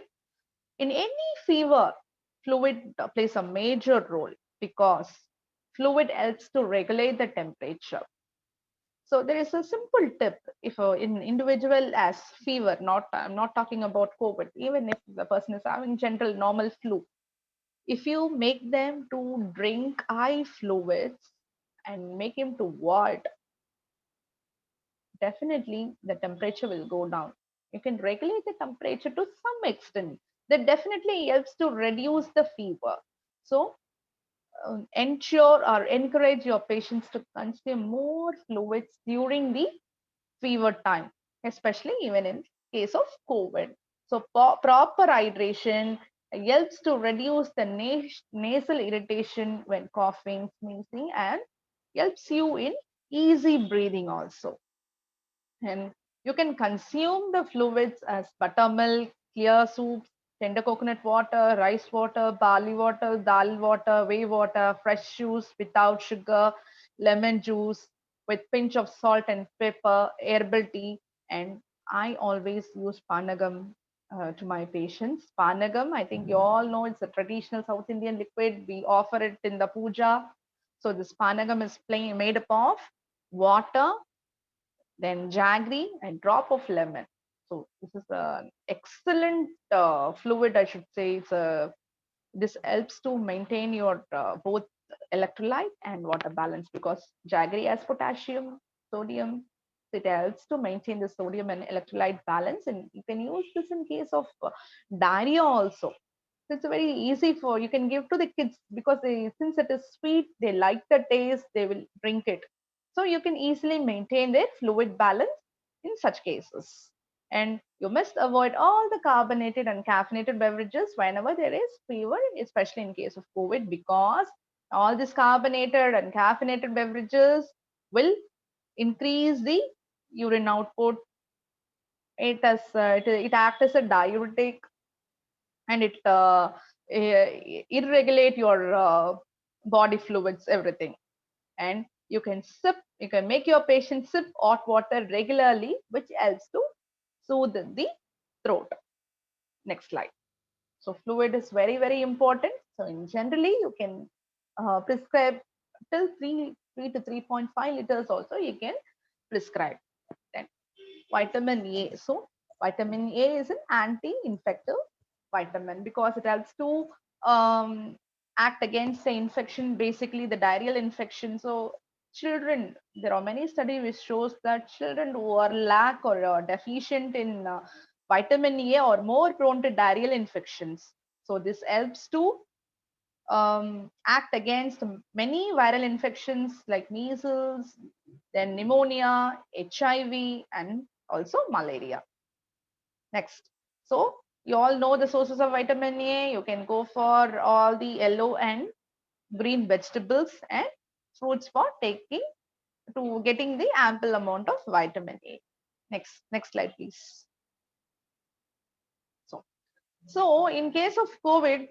In any fever, fluid plays a major role because fluid helps to regulate the temperature. So there is a simple tip. If an individual has fever, I'm not talking about COVID, even if the person is having general normal flu, if you make them to drink high fluids and make him to avoid, definitely the temperature will go down. You can regulate the temperature to some extent. That definitely helps to reduce the fever. So ensure or encourage your patients to consume more fluids during the fever time, especially even in case of COVID. So proper hydration helps to reduce the nasal irritation when coughing, sneezing, and helps you in easy breathing also. And you can consume the fluids as buttermilk, clear soups, tender coconut water, rice water, barley water, dal water, whey water, fresh juice without sugar, lemon juice with pinch of salt and pepper, herbal tea. And I always use panagam to my patients. Panagam, I think you all know, it's a traditional South Indian liquid. We offer it in the puja. So this panagam is made up of water, then jaggery and drop of lemon. So this is an excellent fluid, I should say. This helps to maintain your both electrolyte and water balance, because jaggery has potassium, sodium. It helps to maintain the sodium and electrolyte balance, and you can use this in case of diarrhea also. So it's very easy for, you can give to the kids, because since it is sweet, they like the taste, they will drink it. So you can easily maintain their fluid balance in such cases. And you must avoid all the carbonated and caffeinated beverages whenever there is fever, especially in case of COVID, because All these carbonated and caffeinated beverages will increase the urine output. It acts as a diuretic, and it regulate your body fluids, everything. And you can make your patient sip hot water regularly, which helps to soothe the throat. Next slide. So fluid is very, very important. So in generally, you can prescribe till 3 to 3.5 liters also you can prescribe. Then vitamin A. So vitamin A is an anti-infective vitamin because it helps to act against the infection, basically the diarrheal infection. So children, there are many studies which shows that children who are lack or deficient in vitamin A are more prone to diarrheal infections. So this helps to act against many viral infections like measles, then pneumonia, HIV, and also malaria. Next. So you all know the sources of vitamin A. You can go for all the yellow and green vegetables and fruits for getting the ample amount of vitamin A. Next slide, please. So in case of COVID,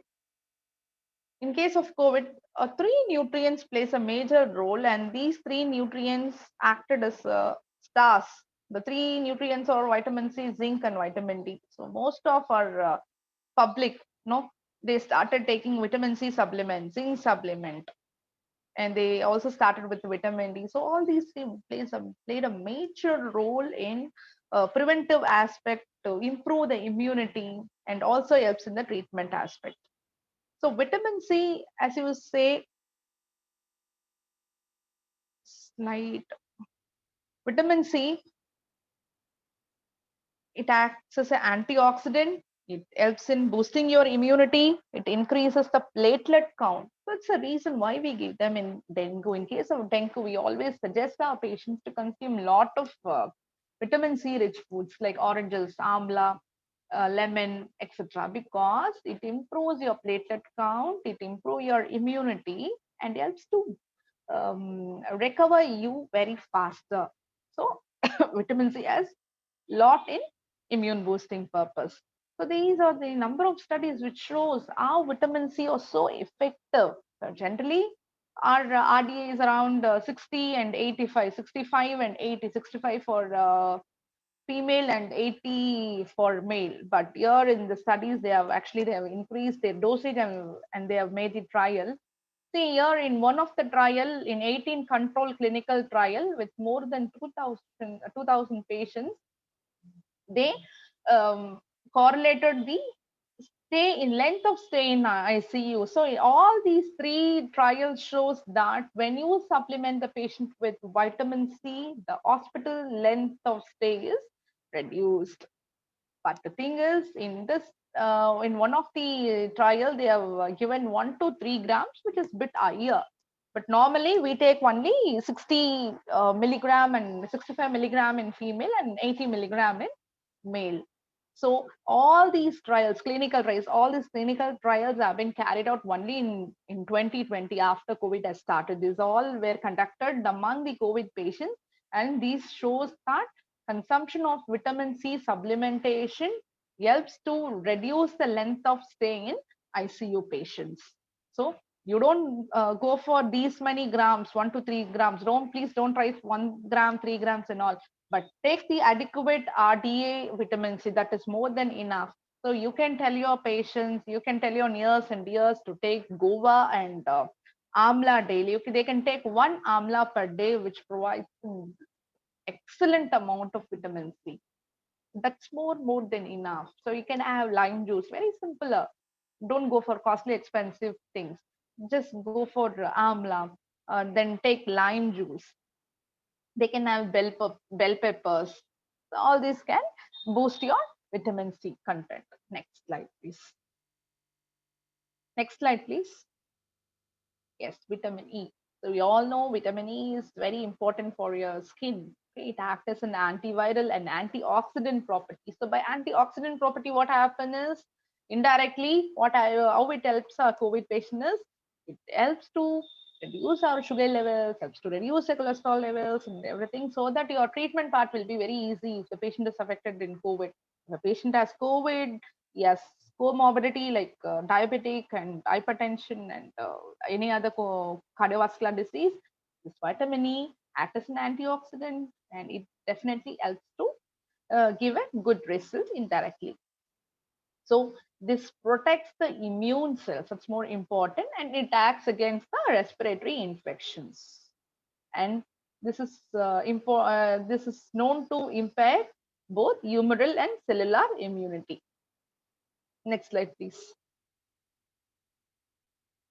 three nutrients plays a major role, and these three nutrients acted as stars. The three nutrients are vitamin C, zinc, and vitamin D. So most of our public, they started taking vitamin C supplement, zinc supplement, and they also started with vitamin D. So all these three played a major role in preventive aspect to improve the immunity, and also helps in the treatment aspect. So vitamin C, as you say, slide, vitamin C, it acts as an antioxidant. It helps in boosting your immunity. It increases the platelet count. So it's a reason why we give them in dengue. In case of dengue, we always suggest our patients to consume lot of vitamin C rich foods like oranges, amla, lemon, etc. because it improves your platelet count, it improves your immunity, and helps to recover you very faster. So vitamin C has lot in immune boosting purpose. So these are the number of studies which shows how vitamin C is so effective. So generally, our RDA is around 60 and 85, 65 and 80, 65 for female and 80 for male. But here in the studies, they have increased their dosage, and they have made the trial. See here in one of the trial, in 18 control clinical trial with more than 2,000 patients, they correlated the length of stay in ICU. So all these three trials shows that when you supplement the patient with vitamin C, the hospital length of stay is reduced. But the thing is, in one of the trial, they have given 1 to 3 grams, which is bit higher. But normally we take only 60 milligram and 65 milligram in female and 80 milligram in male. So all these trials, all these clinical trials have been carried out only in 2020 after COVID has started. These all were conducted among the COVID patients, and these shows that consumption of vitamin C supplementation helps to reduce the length of stay in ICU patients. So you don't go for these many grams, 1 to 3 grams. Please don't try 1 gram, 3 grams and all. But take the adequate RDA vitamin C, that is more than enough. So you can tell your patients, you can tell your nears and dears to take guava and amla daily. Okay, they can take 1 amla per day, which provides excellent amount of vitamin C. That's more than enough. So you can have lime juice, very simpler. Don't go for costly, expensive things. Just go for amla, then take lime juice. They can have bell peppers. So all this can boost your vitamin C content. Next slide, please. Next slide, please. Yes, vitamin E. So we all know vitamin E is very important for your skin. Okay? It acts as an antiviral and antioxidant property. So by antioxidant property, what happens is indirectly, how it helps our COVID patient is It helps to reduce our sugar levels, helps to reduce the cholesterol levels and everything, so that your treatment part will be very easy if the patient is affected in COVID. If the patient has COVID, yes, comorbidity like diabetic and hypertension and any other cardiovascular disease, this vitamin E acts as an antioxidant, and it definitely helps to give a good result indirectly. So this protects the immune cells, that's more important, and it acts against the respiratory infections. And this is this is known to impair both humoral and cellular immunity. Next slide, please.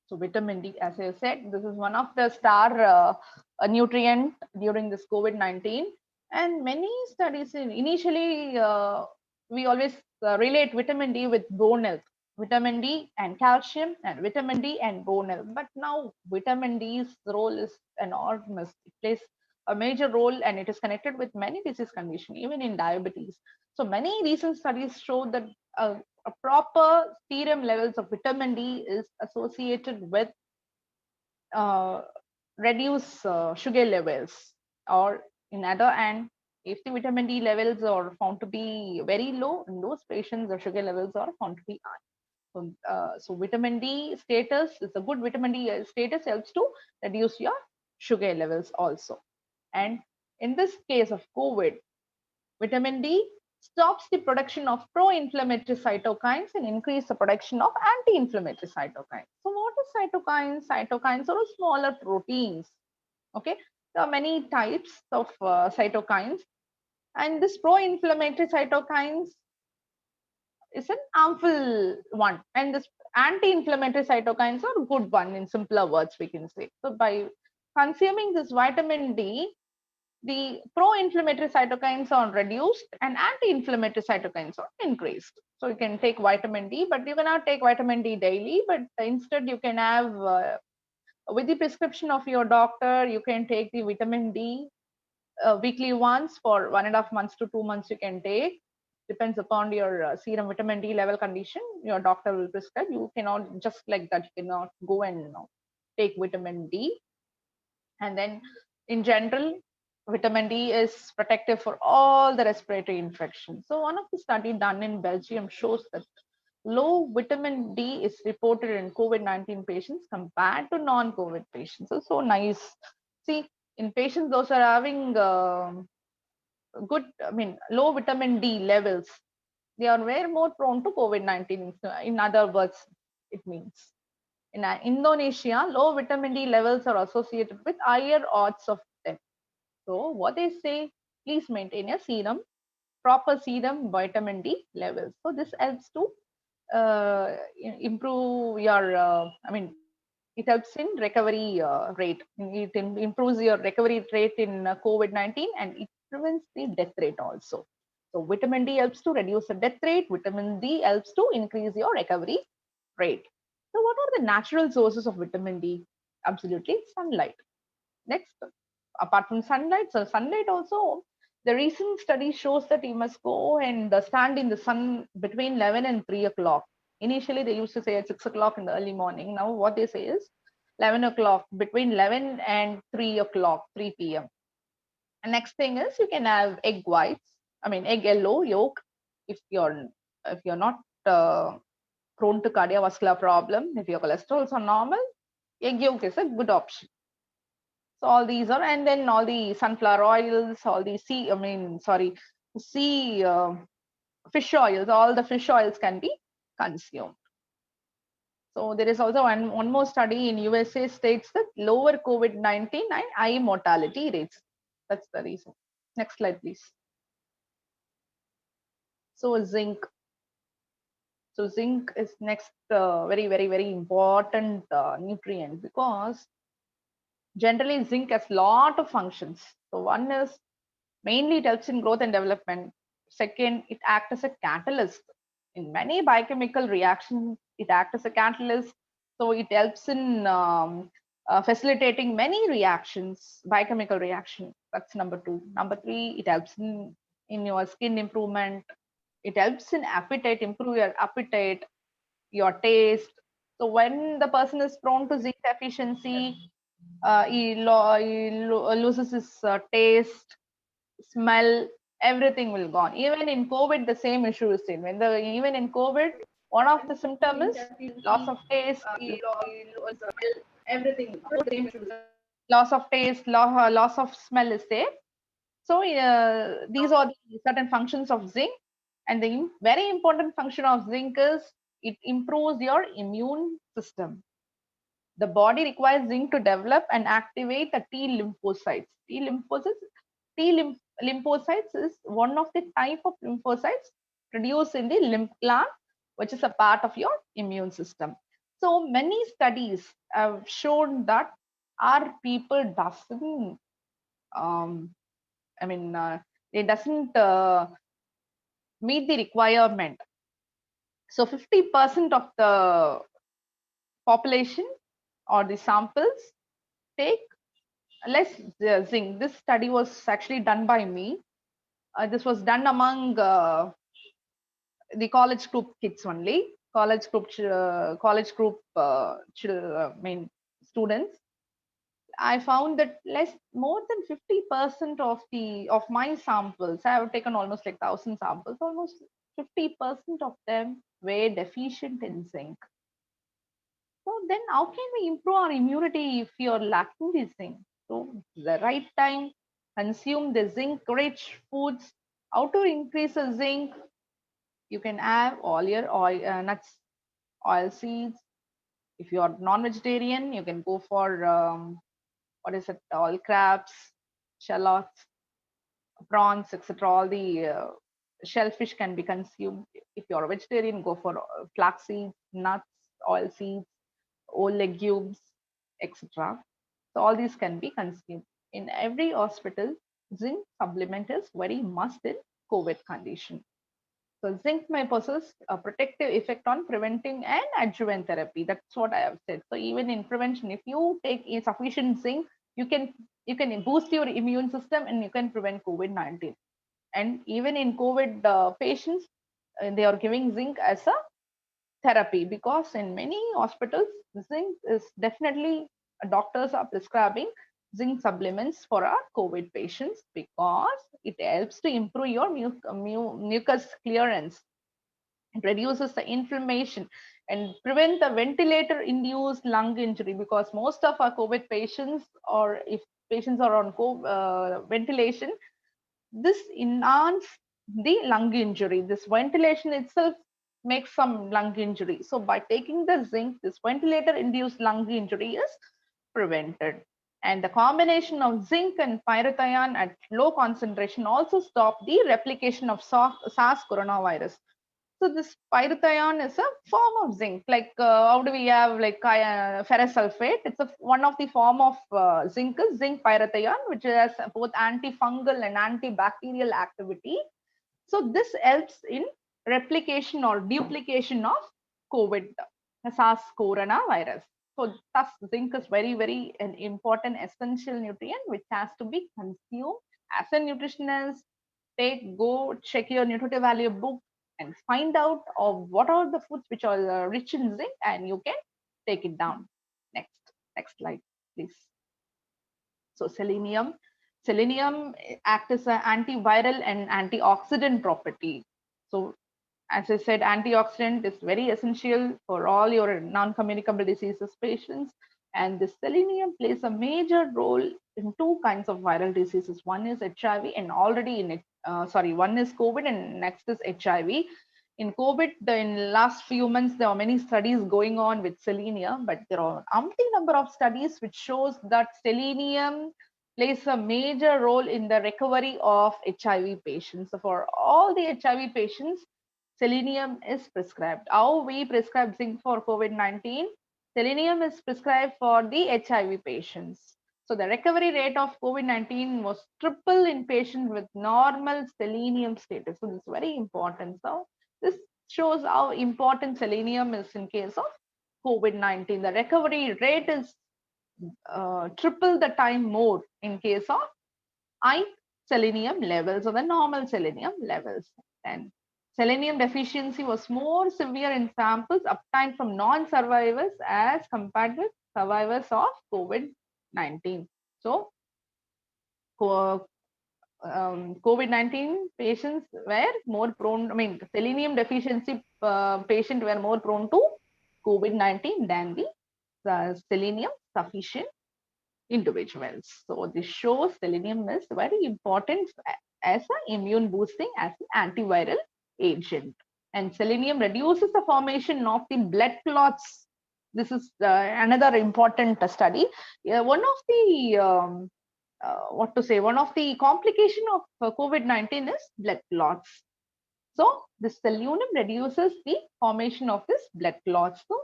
So vitamin D, as I said, this is one of the star nutrient during this COVID-19. And many studies initially we always relate vitamin D with bone health, vitamin D and calcium, and vitamin D and bone health. But now vitamin D's role is enormous. It plays a major role, and it is connected with many disease conditions, even in diabetes. So many recent studies show that a proper serum levels of vitamin D is associated with reduce sugar levels, or in other hand, if the vitamin D levels are found to be very low, in those patients the sugar levels are found to be high. So vitamin D status is a good vitamin D status helps to reduce your sugar levels also. And in this case of COVID, vitamin D stops the production of pro-inflammatory cytokines and increase the production of anti-inflammatory cytokines. So what is cytokines? Cytokines are smaller proteins. Okay, there are many types of cytokines, and this pro-inflammatory cytokines is an harmful one, and this anti-inflammatory cytokines are good one. In simpler words, we can say. So by consuming this vitamin D, the pro-inflammatory cytokines are reduced and anti-inflammatory cytokines are increased. So you can take vitamin D, but you cannot take vitamin D daily, but instead you can have, with the prescription of your doctor, you can take the vitamin D weekly once for 1.5 months to 2 months you can take. Depends upon your serum vitamin D level condition, your doctor will prescribe. You cannot just like that, you cannot go and take vitamin D. And then in general, vitamin D is protective for all the respiratory infections. So one of the study done in Belgium shows that low vitamin D is reported in COVID-19 patients compared to non-COVID patients. So nice. See, in patients those are having good, low vitamin D levels, they are way more prone to COVID-19. In other words, it means. In Indonesia, low vitamin D levels are associated with higher odds of death. So what they say, please maintain a serum, proper serum vitamin D levels. So this helps to improve your, it helps in recovery rate. It improves your recovery rate in COVID-19, and it prevents the death rate also. So vitamin D helps to reduce the death rate. Vitamin D helps to increase your recovery rate. So what are the natural sources of vitamin D? Absolutely, sunlight. Next, apart from sunlight, so sunlight also, the recent study shows that you must go and stand in the sun between 11 and 3 o'clock. Initially, they used to say at 6 o'clock in the early morning. Now what they say is 11 o'clock, between 11 and 3 o'clock, 3 p.m. And next thing is you can have egg whites, egg yellow yolk. If you're not prone to cardiovascular problem, if your cholesterol is normal, egg yolk is a good option. So all these are, and then all the sunflower oils, all the fish oils, all the fish oils can be consumed. So there is also one more study in USA states that lower COVID-19 and high mortality rates. That's the reason. Next slide, please. So zinc. So zinc is next very, very, very important nutrient, because generally zinc has lot of functions. So one is mainly it helps in growth and development. Second, it acts as a catalyst in many biochemical reactions. It acts as a catalyst, so it helps in facilitating many reactions, biochemical reaction. That's number 2. Number 3, it helps in your skin improvement. It helps in appetite, improve your appetite, your taste, So when the person is prone to zinc deficiency, he loses his taste, smell, everything will gone. Even in COVID, the same issue is seen. Even in COVID, one of the symptoms is loss of taste, loss of smell, everything. Both same issues. Loss of taste, loss of smell is there. So these are the certain functions of zinc, and the very important function of zinc is it improves your immune system. The body requires zinc to develop and activate the T lymphocytes. Lymphocytes is one of the type of lymphocytes produced in the lymph gland, which is a part of your immune system. So many studies have shown that our people doesn't, it doesn't meet the requirement. So 50% of the population or the samples take less zinc. This study was actually done by me. This was done among the college group kids only, college group students. I found that more than 50% of my samples, I have taken almost like 1,000 samples, almost 50% of them were deficient in zinc. So then how can we improve our immunity if you're lacking the zinc? So the right time, consume the zinc rich foods. How to increase the zinc? You can have all your oil, nuts, oil seeds. If you're non-vegetarian, you can go for all crabs, shallots, prawns, etc. All the shellfish can be consumed. If you're a vegetarian, go for flax seeds, nuts, oil seeds, whole legumes, etc. So all these can be consumed. In every hospital, zinc supplement is very must in COVID condition. So zinc may possess a protective effect on preventing and adjuvant therapy. That's what I have said. So even in prevention, if you take sufficient zinc, you can boost your immune system and you can prevent COVID-19. And even in COVID patients, they are giving zinc as a therapy, because in many hospitals, zinc is definitely, doctors are prescribing zinc supplements for our COVID patients because it helps to improve your mucus clearance. It reduces the inflammation and prevent the ventilator induced lung injury, because most of our COVID patients, or if patients are on ventilation, this enhance the lung injury. This ventilation itself makes some lung injury. So by taking the zinc, this ventilator induced lung injury is prevented. And the combination of zinc and pyrethioin at low concentration also stop the replication of SARS coronavirus. So this pyrethioin is a form of zinc. Like how do we have like ferrous sulfate? It's one of the form of zinc is zinc pyrethioin, which has both antifungal and antibacterial activity. So this helps in replication or duplication of COVID, SARS coronavirus. So thus zinc is very, very an important essential nutrient which has to be consumed. As a nutritionist, go check your nutritive value book and find out of what are the foods which are rich in zinc, and you can take it down. Next slide, please. So selenium acts as an antiviral and antioxidant property. So as I said, antioxidant is very essential for all your non-communicable diseases patients. And the selenium plays a major role in two kinds of viral diseases. One is HIV, and already in one is COVID and next is HIV. In COVID, in last few months, there are many studies going on with selenium, but there are umpteen number of studies which shows that selenium plays a major role in the recovery of HIV patients. So for all the HIV patients, selenium is prescribed. How we prescribe zinc for COVID-19? Selenium is prescribed for the HIV patients. So the recovery rate of COVID-19 was triple in patients with normal selenium status. So this is very important. So this shows how important selenium is in case of COVID-19. The recovery rate is triple the time more in case of high selenium levels or the normal selenium levels. And selenium deficiency was more severe in samples obtained from non-survivors as compared with survivors of COVID-19. So, COVID-19 patients were more prone, I mean, selenium deficiency patient were more prone to COVID-19 than the selenium sufficient individuals. So this shows selenium is very important as an immune boosting, as an antiviral agent. And selenium reduces the formation of the blood clots. This is another important study. One of the one of the complication of COVID-19 is blood clots. So this selenium reduces the formation of this blood clots. So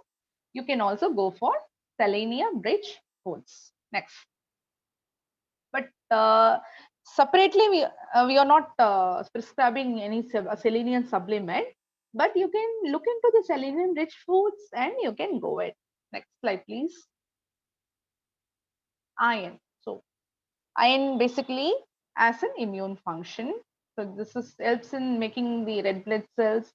you can also go for selenium rich foods. Next. But separately, we are not prescribing any selenium supplement, but you can look into the selenium rich foods and you can go it. Next slide, please. Iron. So iron basically as an immune function. So this helps in making the red blood cells.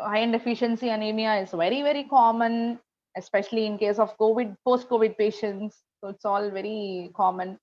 Iron deficiency anemia is very, very common, especially in case of COVID, post-COVID patients. So it's all very common.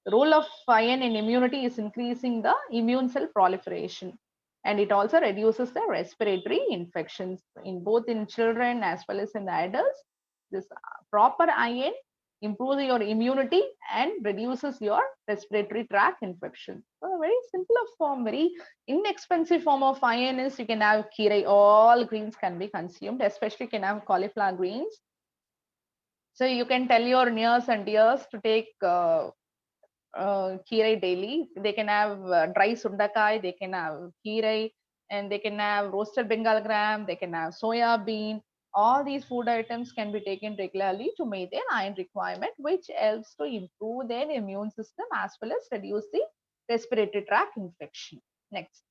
The role of iron in immunity is increasing the immune cell proliferation, and it also reduces the respiratory infections in both in children as well as in the adults. This proper iron improves your immunity and reduces your respiratory tract infection. So a very simple form, very inexpensive form of iron is you can have kirai. All greens can be consumed, especially you can have cauliflower greens. So you can tell your nears and dears to take kirai daily. They can have dry sundakai, they can have kirai, and they can have roasted Bengal gram, they can have soya bean. All these food items can be taken regularly to meet their iron requirement, which helps to improve their immune system as well as reduce the respiratory tract infection. Next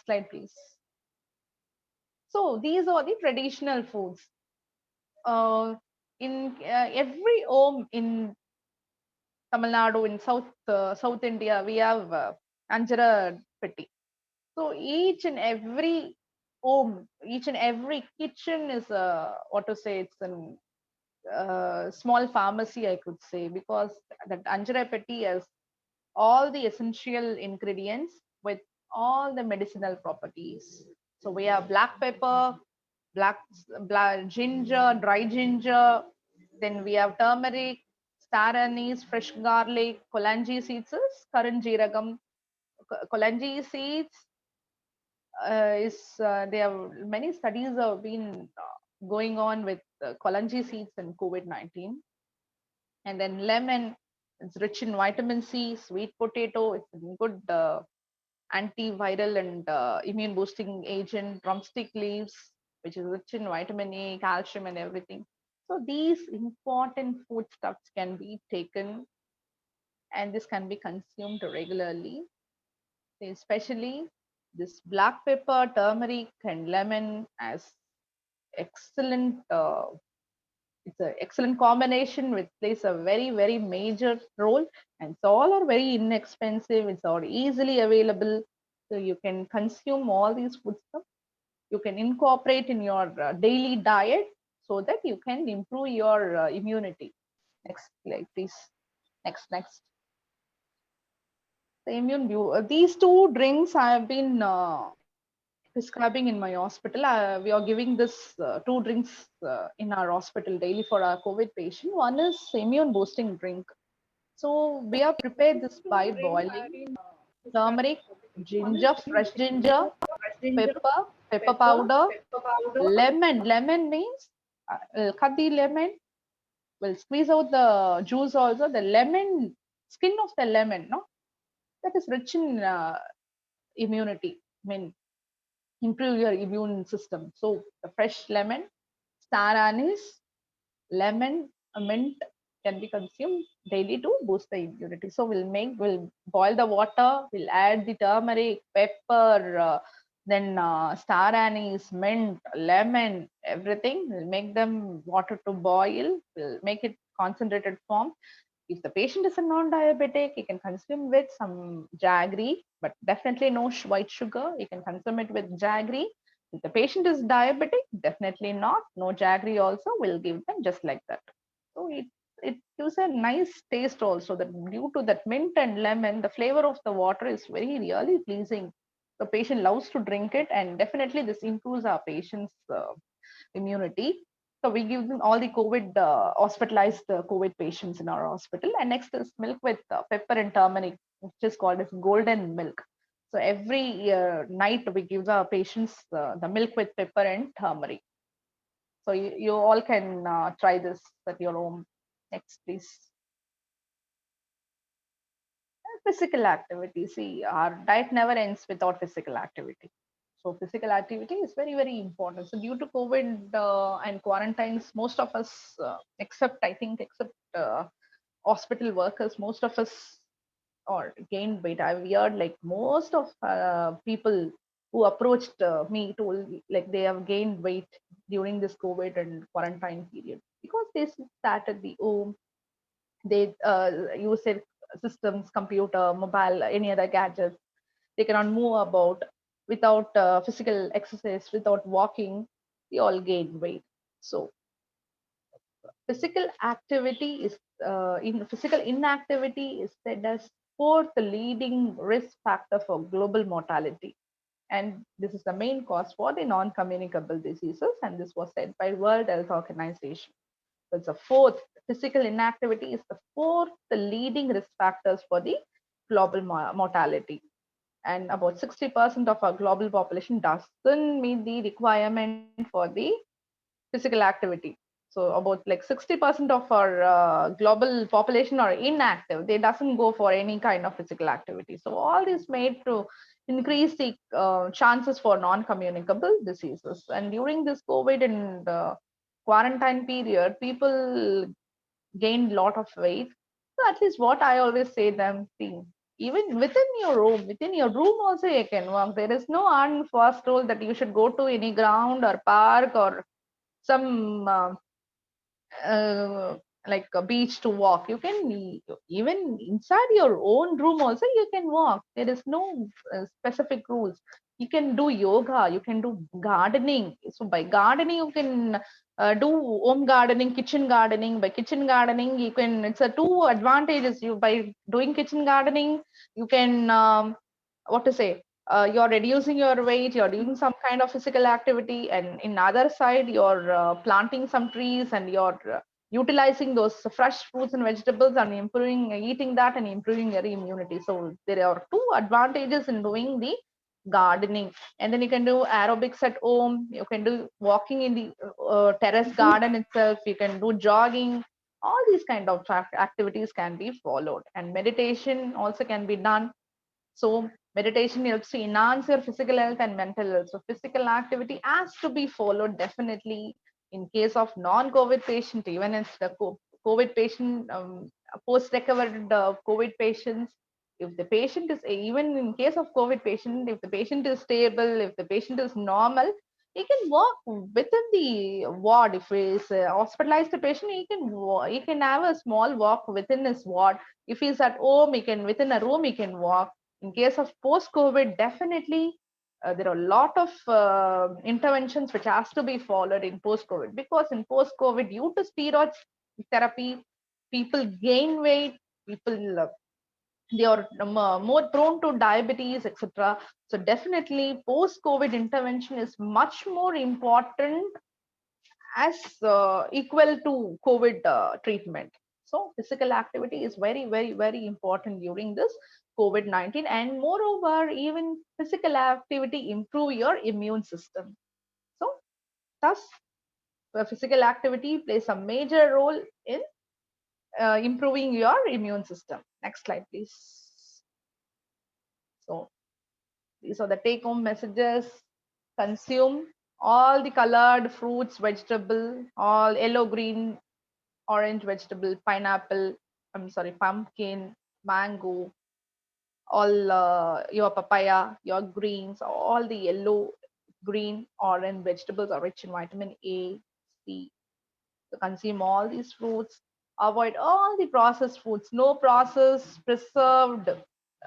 slide, please. So these are the traditional foods. In every home in Tamil Nadu, in South India, we have Anjara Petti. So each and every home, each and every kitchen is it's a small pharmacy, I could say, because that Anjara Petti has all the essential ingredients with all the medicinal properties. So we have black pepper, black ginger, dry ginger, then we have turmeric, star anise, fresh garlic, kolanji seeds, karanjeeragam. Kolanji seeds there are many studies have been going on with kolanji seeds and COVID-19. And then lemon, it's rich in vitamin C. Sweet potato, it's a good antiviral and immune boosting agent. Drumstick leaves, which is rich in vitamin A, calcium, and everything. So these important foodstuffs can be taken, and this can be consumed regularly. Especially this black pepper, turmeric, and lemon as excellent. It's an excellent combination which plays a very, very major role, and it's all are very inexpensive. It's all easily available, so you can consume all these foodstuffs. You can incorporate in your daily diet so that you can improve your immunity. Next slide, please. Next. The immune view. These two drinks I have been prescribing in my hospital. We are giving this two drinks in our hospital daily for our COVID patient. One is immune boosting drink. So we have prepared this by boiling turmeric, ginger, fresh ginger, pepper powder, lemon. Lemon means cut the lemon. We'll squeeze out the juice also. The lemon, skin of the lemon, no, that is rich in immunity. I mean, improve your immune system. So the fresh lemon, star anise, lemon, mint can be consumed daily to boost the immunity. So we'll boil the water, we'll add the turmeric, pepper, then star anise, mint, lemon, everything. We'll make them water to boil. We'll make it concentrated form. If the patient is a non-diabetic, you can consume with some jaggery, but definitely no white sugar. You can consume it with jaggery. If the patient is diabetic, definitely not. No jaggery also, will give them just like that. So it gives a nice taste also, that due to that mint and lemon, the flavor of the water is very really pleasing. The patient loves to drink it, and definitely this improves our patient's immunity. So we give them all the COVID hospitalized COVID patients in our hospital. And next is milk with pepper and turmeric, which is called as golden milk. So every night we give the patients the milk with pepper and turmeric. So you all can try this at your home. Next, please. Physical activity. See, our diet never ends without physical activity. So physical activity is very, very important. So due to COVID and quarantines, most of us, except hospital workers, most of us or gained weight. I've heard like most of people who approached me told like they have gained weight during this COVID and quarantine period because they sat at the home. They use their systems, computer, mobile, any other gadgets. They cannot move about without physical exercise, without walking. They all gain weight. So physical activity is in physical inactivity is said as fourth leading risk factor for global mortality, and this is the main cause for the non-communicable diseases, and this was said by World Health Organization. So it's a fourth, physical inactivity is the fourth leading risk factors for the global mortality, and about 60% of our global population doesn't meet the requirement for the physical activity. So about like 60% of our global population are inactive. They doesn't go for any kind of physical activity. So all this made to increase the chances for non-communicable diseases. And during this COVID and quarantine period, people gained a lot of weight. So at least what I always say them, see, even within your room also you can walk. There is no hard and fast rule that you should go to any ground or park or some uh, like a beach to walk. You can even inside your own room also you can walk. There is no specific rules. You can do yoga, you can do gardening. So by gardening you can do home gardening, kitchen gardening. By kitchen gardening you can, it's a two advantages. You by doing kitchen gardening you can what to say, you're reducing your weight, you're doing some kind of physical activity, and in other side you're planting some trees and you're utilizing those fresh fruits and vegetables and improving eating that and improving your immunity. So there are two advantages in doing the gardening. And then you can do aerobics at home, you can do walking in the terrace garden itself, you can do jogging. All these kind of activities can be followed, and meditation also can be done. So meditation helps to enhance your physical health and mental health. So physical activity has to be followed definitely in case of non-COVID patient, even as the COVID patient, post-recovered COVID patients. If the patient is, even in case of COVID patient, if the patient is stable, if the patient is normal, he can walk within the ward. If he is a hospitalized patient, he can have a small walk within his ward. If he's at home, he can, within a room, he can walk. In case of post-COVID, definitely there are a lot of interventions which has to be followed in post-COVID, because in post-COVID, due to steroid therapy, people gain weight, people they are more prone to diabetes, etc. So definitely post-COVID intervention is much more important as equal to COVID treatment. So physical activity is very, very, very important during this COVID-19. And moreover, even physical activity improve your immune system. So thus, physical activity plays a major role in improving your immune system. Next slide, please. So these are the take-home messages. Consume all the colored fruits, vegetable, all yellow, green, orange vegetable, pineapple, I'm sorry, pumpkin, mango, all your papaya, your greens, all the yellow, green, orange vegetables are rich in vitamin A, C. So consume all these fruits. Avoid all the processed foods, no processed, preserved,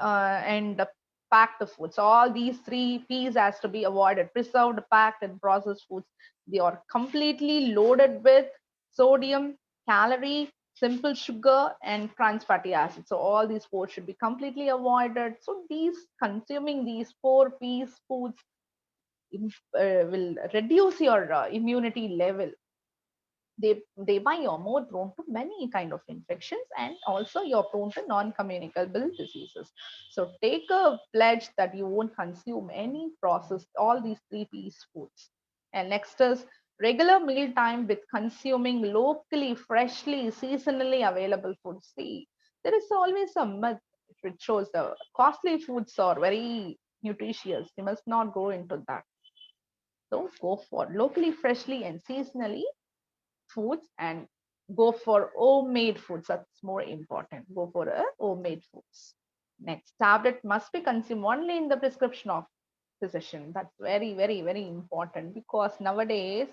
and packed foods. All these three P's has to be avoided: preserved, packed, and processed foods. They are completely loaded with sodium, calorie, simple sugar, and trans fatty acids. So all these four should be completely avoided. So consuming these four P's foods will reduce your immunity level. Thereby you're more prone to many kind of infections, and also you're prone to non-communicable diseases. So take a pledge that you won't consume any processed, all these three P's foods. And next is regular meal time with consuming locally, freshly, seasonally available foods. See, there is always a myth which shows the costly foods are very nutritious. You must not go into that. So go for locally, freshly, and seasonally foods, and go for homemade foods. That's more important. Go for a homemade foods. Next, tablet must be consumed only in the prescription of physician. That's very, very, very important, because nowadays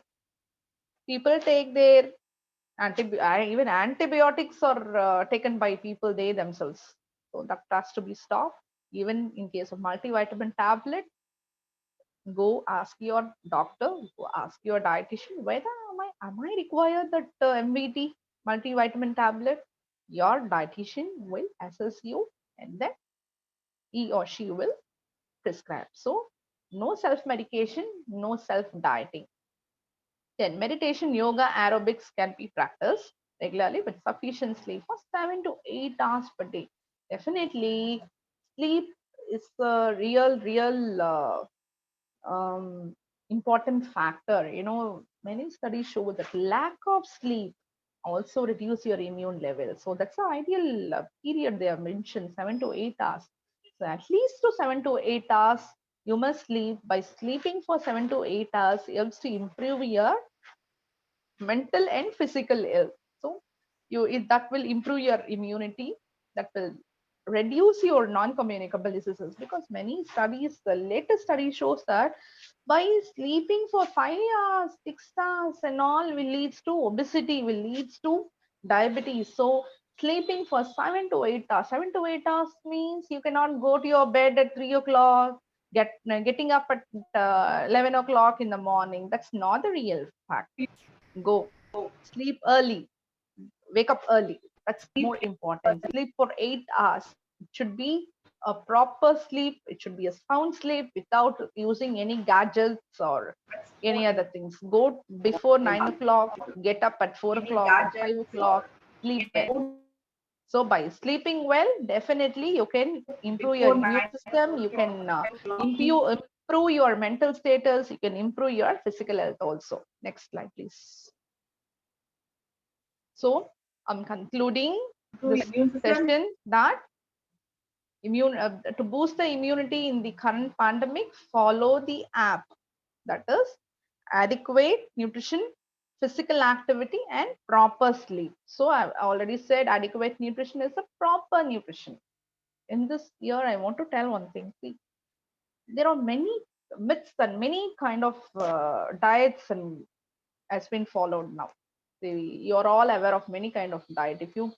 people take their even antibiotics are taken by people they themselves. So that has to be stopped. Even in case of multivitamin tablet, go ask your doctor, go ask your dietitian whether am I required that MVT multivitamin tablet. Your dietitian will assess you, and then he or she will prescribe. So no self medication, no self dieting. Then meditation, yoga, aerobics can be practiced regularly but sufficient sleep for 7 to 8 hours per day. Definitely sleep is a real important factor. Many studies show that lack of sleep also reduce your immune level. So that's the ideal period they have mentioned, 7 to 8 hours. So at least to 7 to 8 hours you must sleep. By sleeping for 7 to 8 hours helps to improve your mental and physical health. So that will improve your immunity, that will reduce your non-communicable diseases, because many studies, the latest study shows that by sleeping for 5 hours, 6 hours and all will leads to obesity, will leads to diabetes. So sleeping for 7 to 8 hours. 7 to 8 hours means you cannot go to your bed at 3 o'clock, getting up at 11 o'clock in the morning. That's not the real fact. Go sleep early, wake up early. That's more important. Sleep for 8 hours. It should be a proper sleep. It should be a sound sleep without using any gadgets or any other things. Go before 9 o'clock, get up at 4 o'clock or 5 o'clock, sleep well. So by sleeping well, definitely you can improve your immune system. You can improve your mental status. You can improve your physical health also. Next slide, please. So I'm concluding this session that to boost the immunity in the current pandemic, follow the app, that is adequate nutrition, physical activity, and proper sleep. So I've already said adequate nutrition is a proper nutrition. In this year, I want to tell one thing. See, there are many myths and many kind of diets and has been followed now. You're all aware of many kind of diet. If you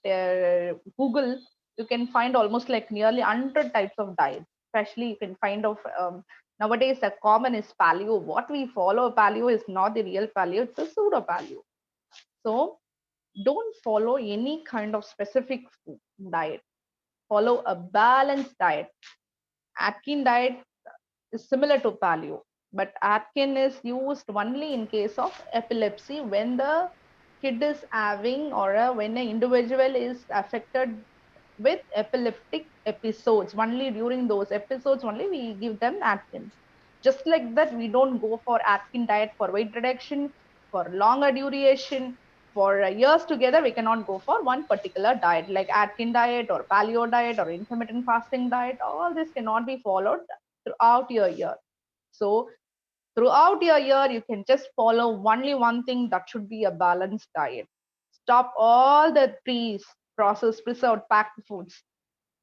Google, you can find almost like nearly 100 types of diet. Especially you can find of nowadays the common is paleo. What we follow paleo is not the real paleo, it's a pseudo paleo. So don't follow any kind of specific diet. Follow a balanced diet. Atkins diet is similar to paleo, but Atkins is used only in case of epilepsy, when the kid is having or when an individual is affected with epileptic episodes. Only during those episodes only we give them Atkins. Just like that, we don't go for Atkins diet for weight reduction, for longer duration, for years together. We cannot go for one particular diet like Atkins diet or paleo diet or intermittent fasting diet. All this cannot be followed throughout your year. So throughout your year, you can just follow only one thing, that should be a balanced diet. Stop all the processed, preserved, packed foods.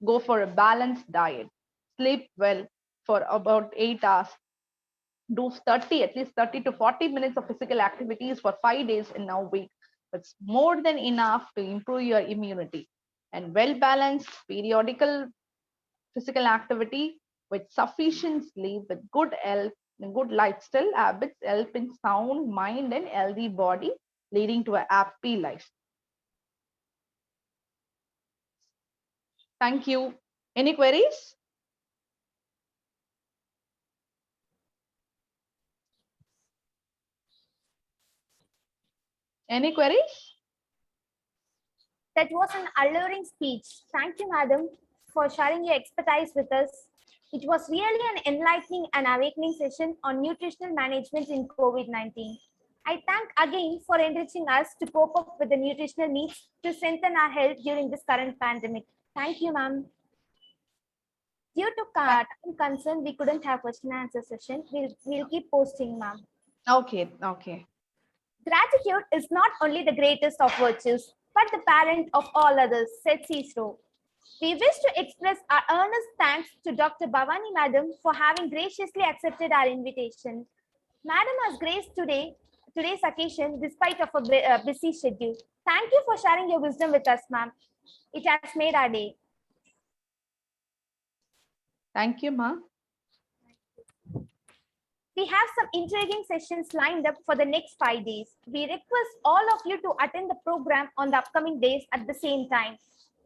Go for a balanced diet. Sleep well for about 8 hours. Do at least 30 to 40 minutes of physical activities for 5 days in a week. That's more than enough to improve your immunity. And well-balanced periodical physical activity with sufficient sleep, with good health, good lifestyle habits help in sound mind and healthy body, leading to a happy life. Thank you. Any queries? Any queries? That was an alluring speech. Thank you, madam, for sharing your expertise with us. It was really an enlightening and awakening session on nutritional management in COVID-19. I thank again for enriching us to cope up with the nutritional needs to strengthen our health during this current pandemic. Thank you, ma'am. Due to time concern, we couldn't have question and answer session. We'll keep posting, ma'am. Okay, okay. Gratitude is not only the greatest of virtues, but the parent of all others, said Cicero. We wish to express our earnest thanks to Dr. Bhavani Madam for having graciously accepted our invitation. Madam has graced today's occasion despite of a busy schedule. Thank you for sharing your wisdom with us, ma'am. It has made our day. Thank you, ma. We have some intriguing sessions lined up for the next 5 days. We request all of you to attend the program on the upcoming days at the same time.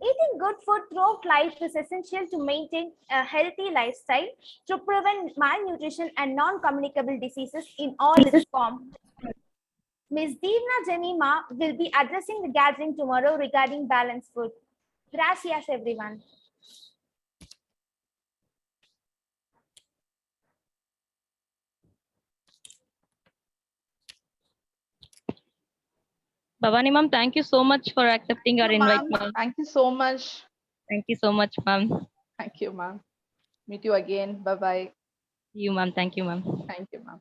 Eating good food throughout life is essential to maintain a healthy lifestyle, to prevent malnutrition and non-communicable diseases in all its forms. Ms. Divna Janima will be addressing the gathering tomorrow regarding balanced food. Gracias, everyone. Bhavani ma'am, thank you so much for accepting our invite, Ma'am, ma'am. thank you so much. Thank you so much, ma'am. Thank you, ma'am. Meet you again. Bye-bye. You, ma'am. Thank you, ma'am. Thank you, ma'am.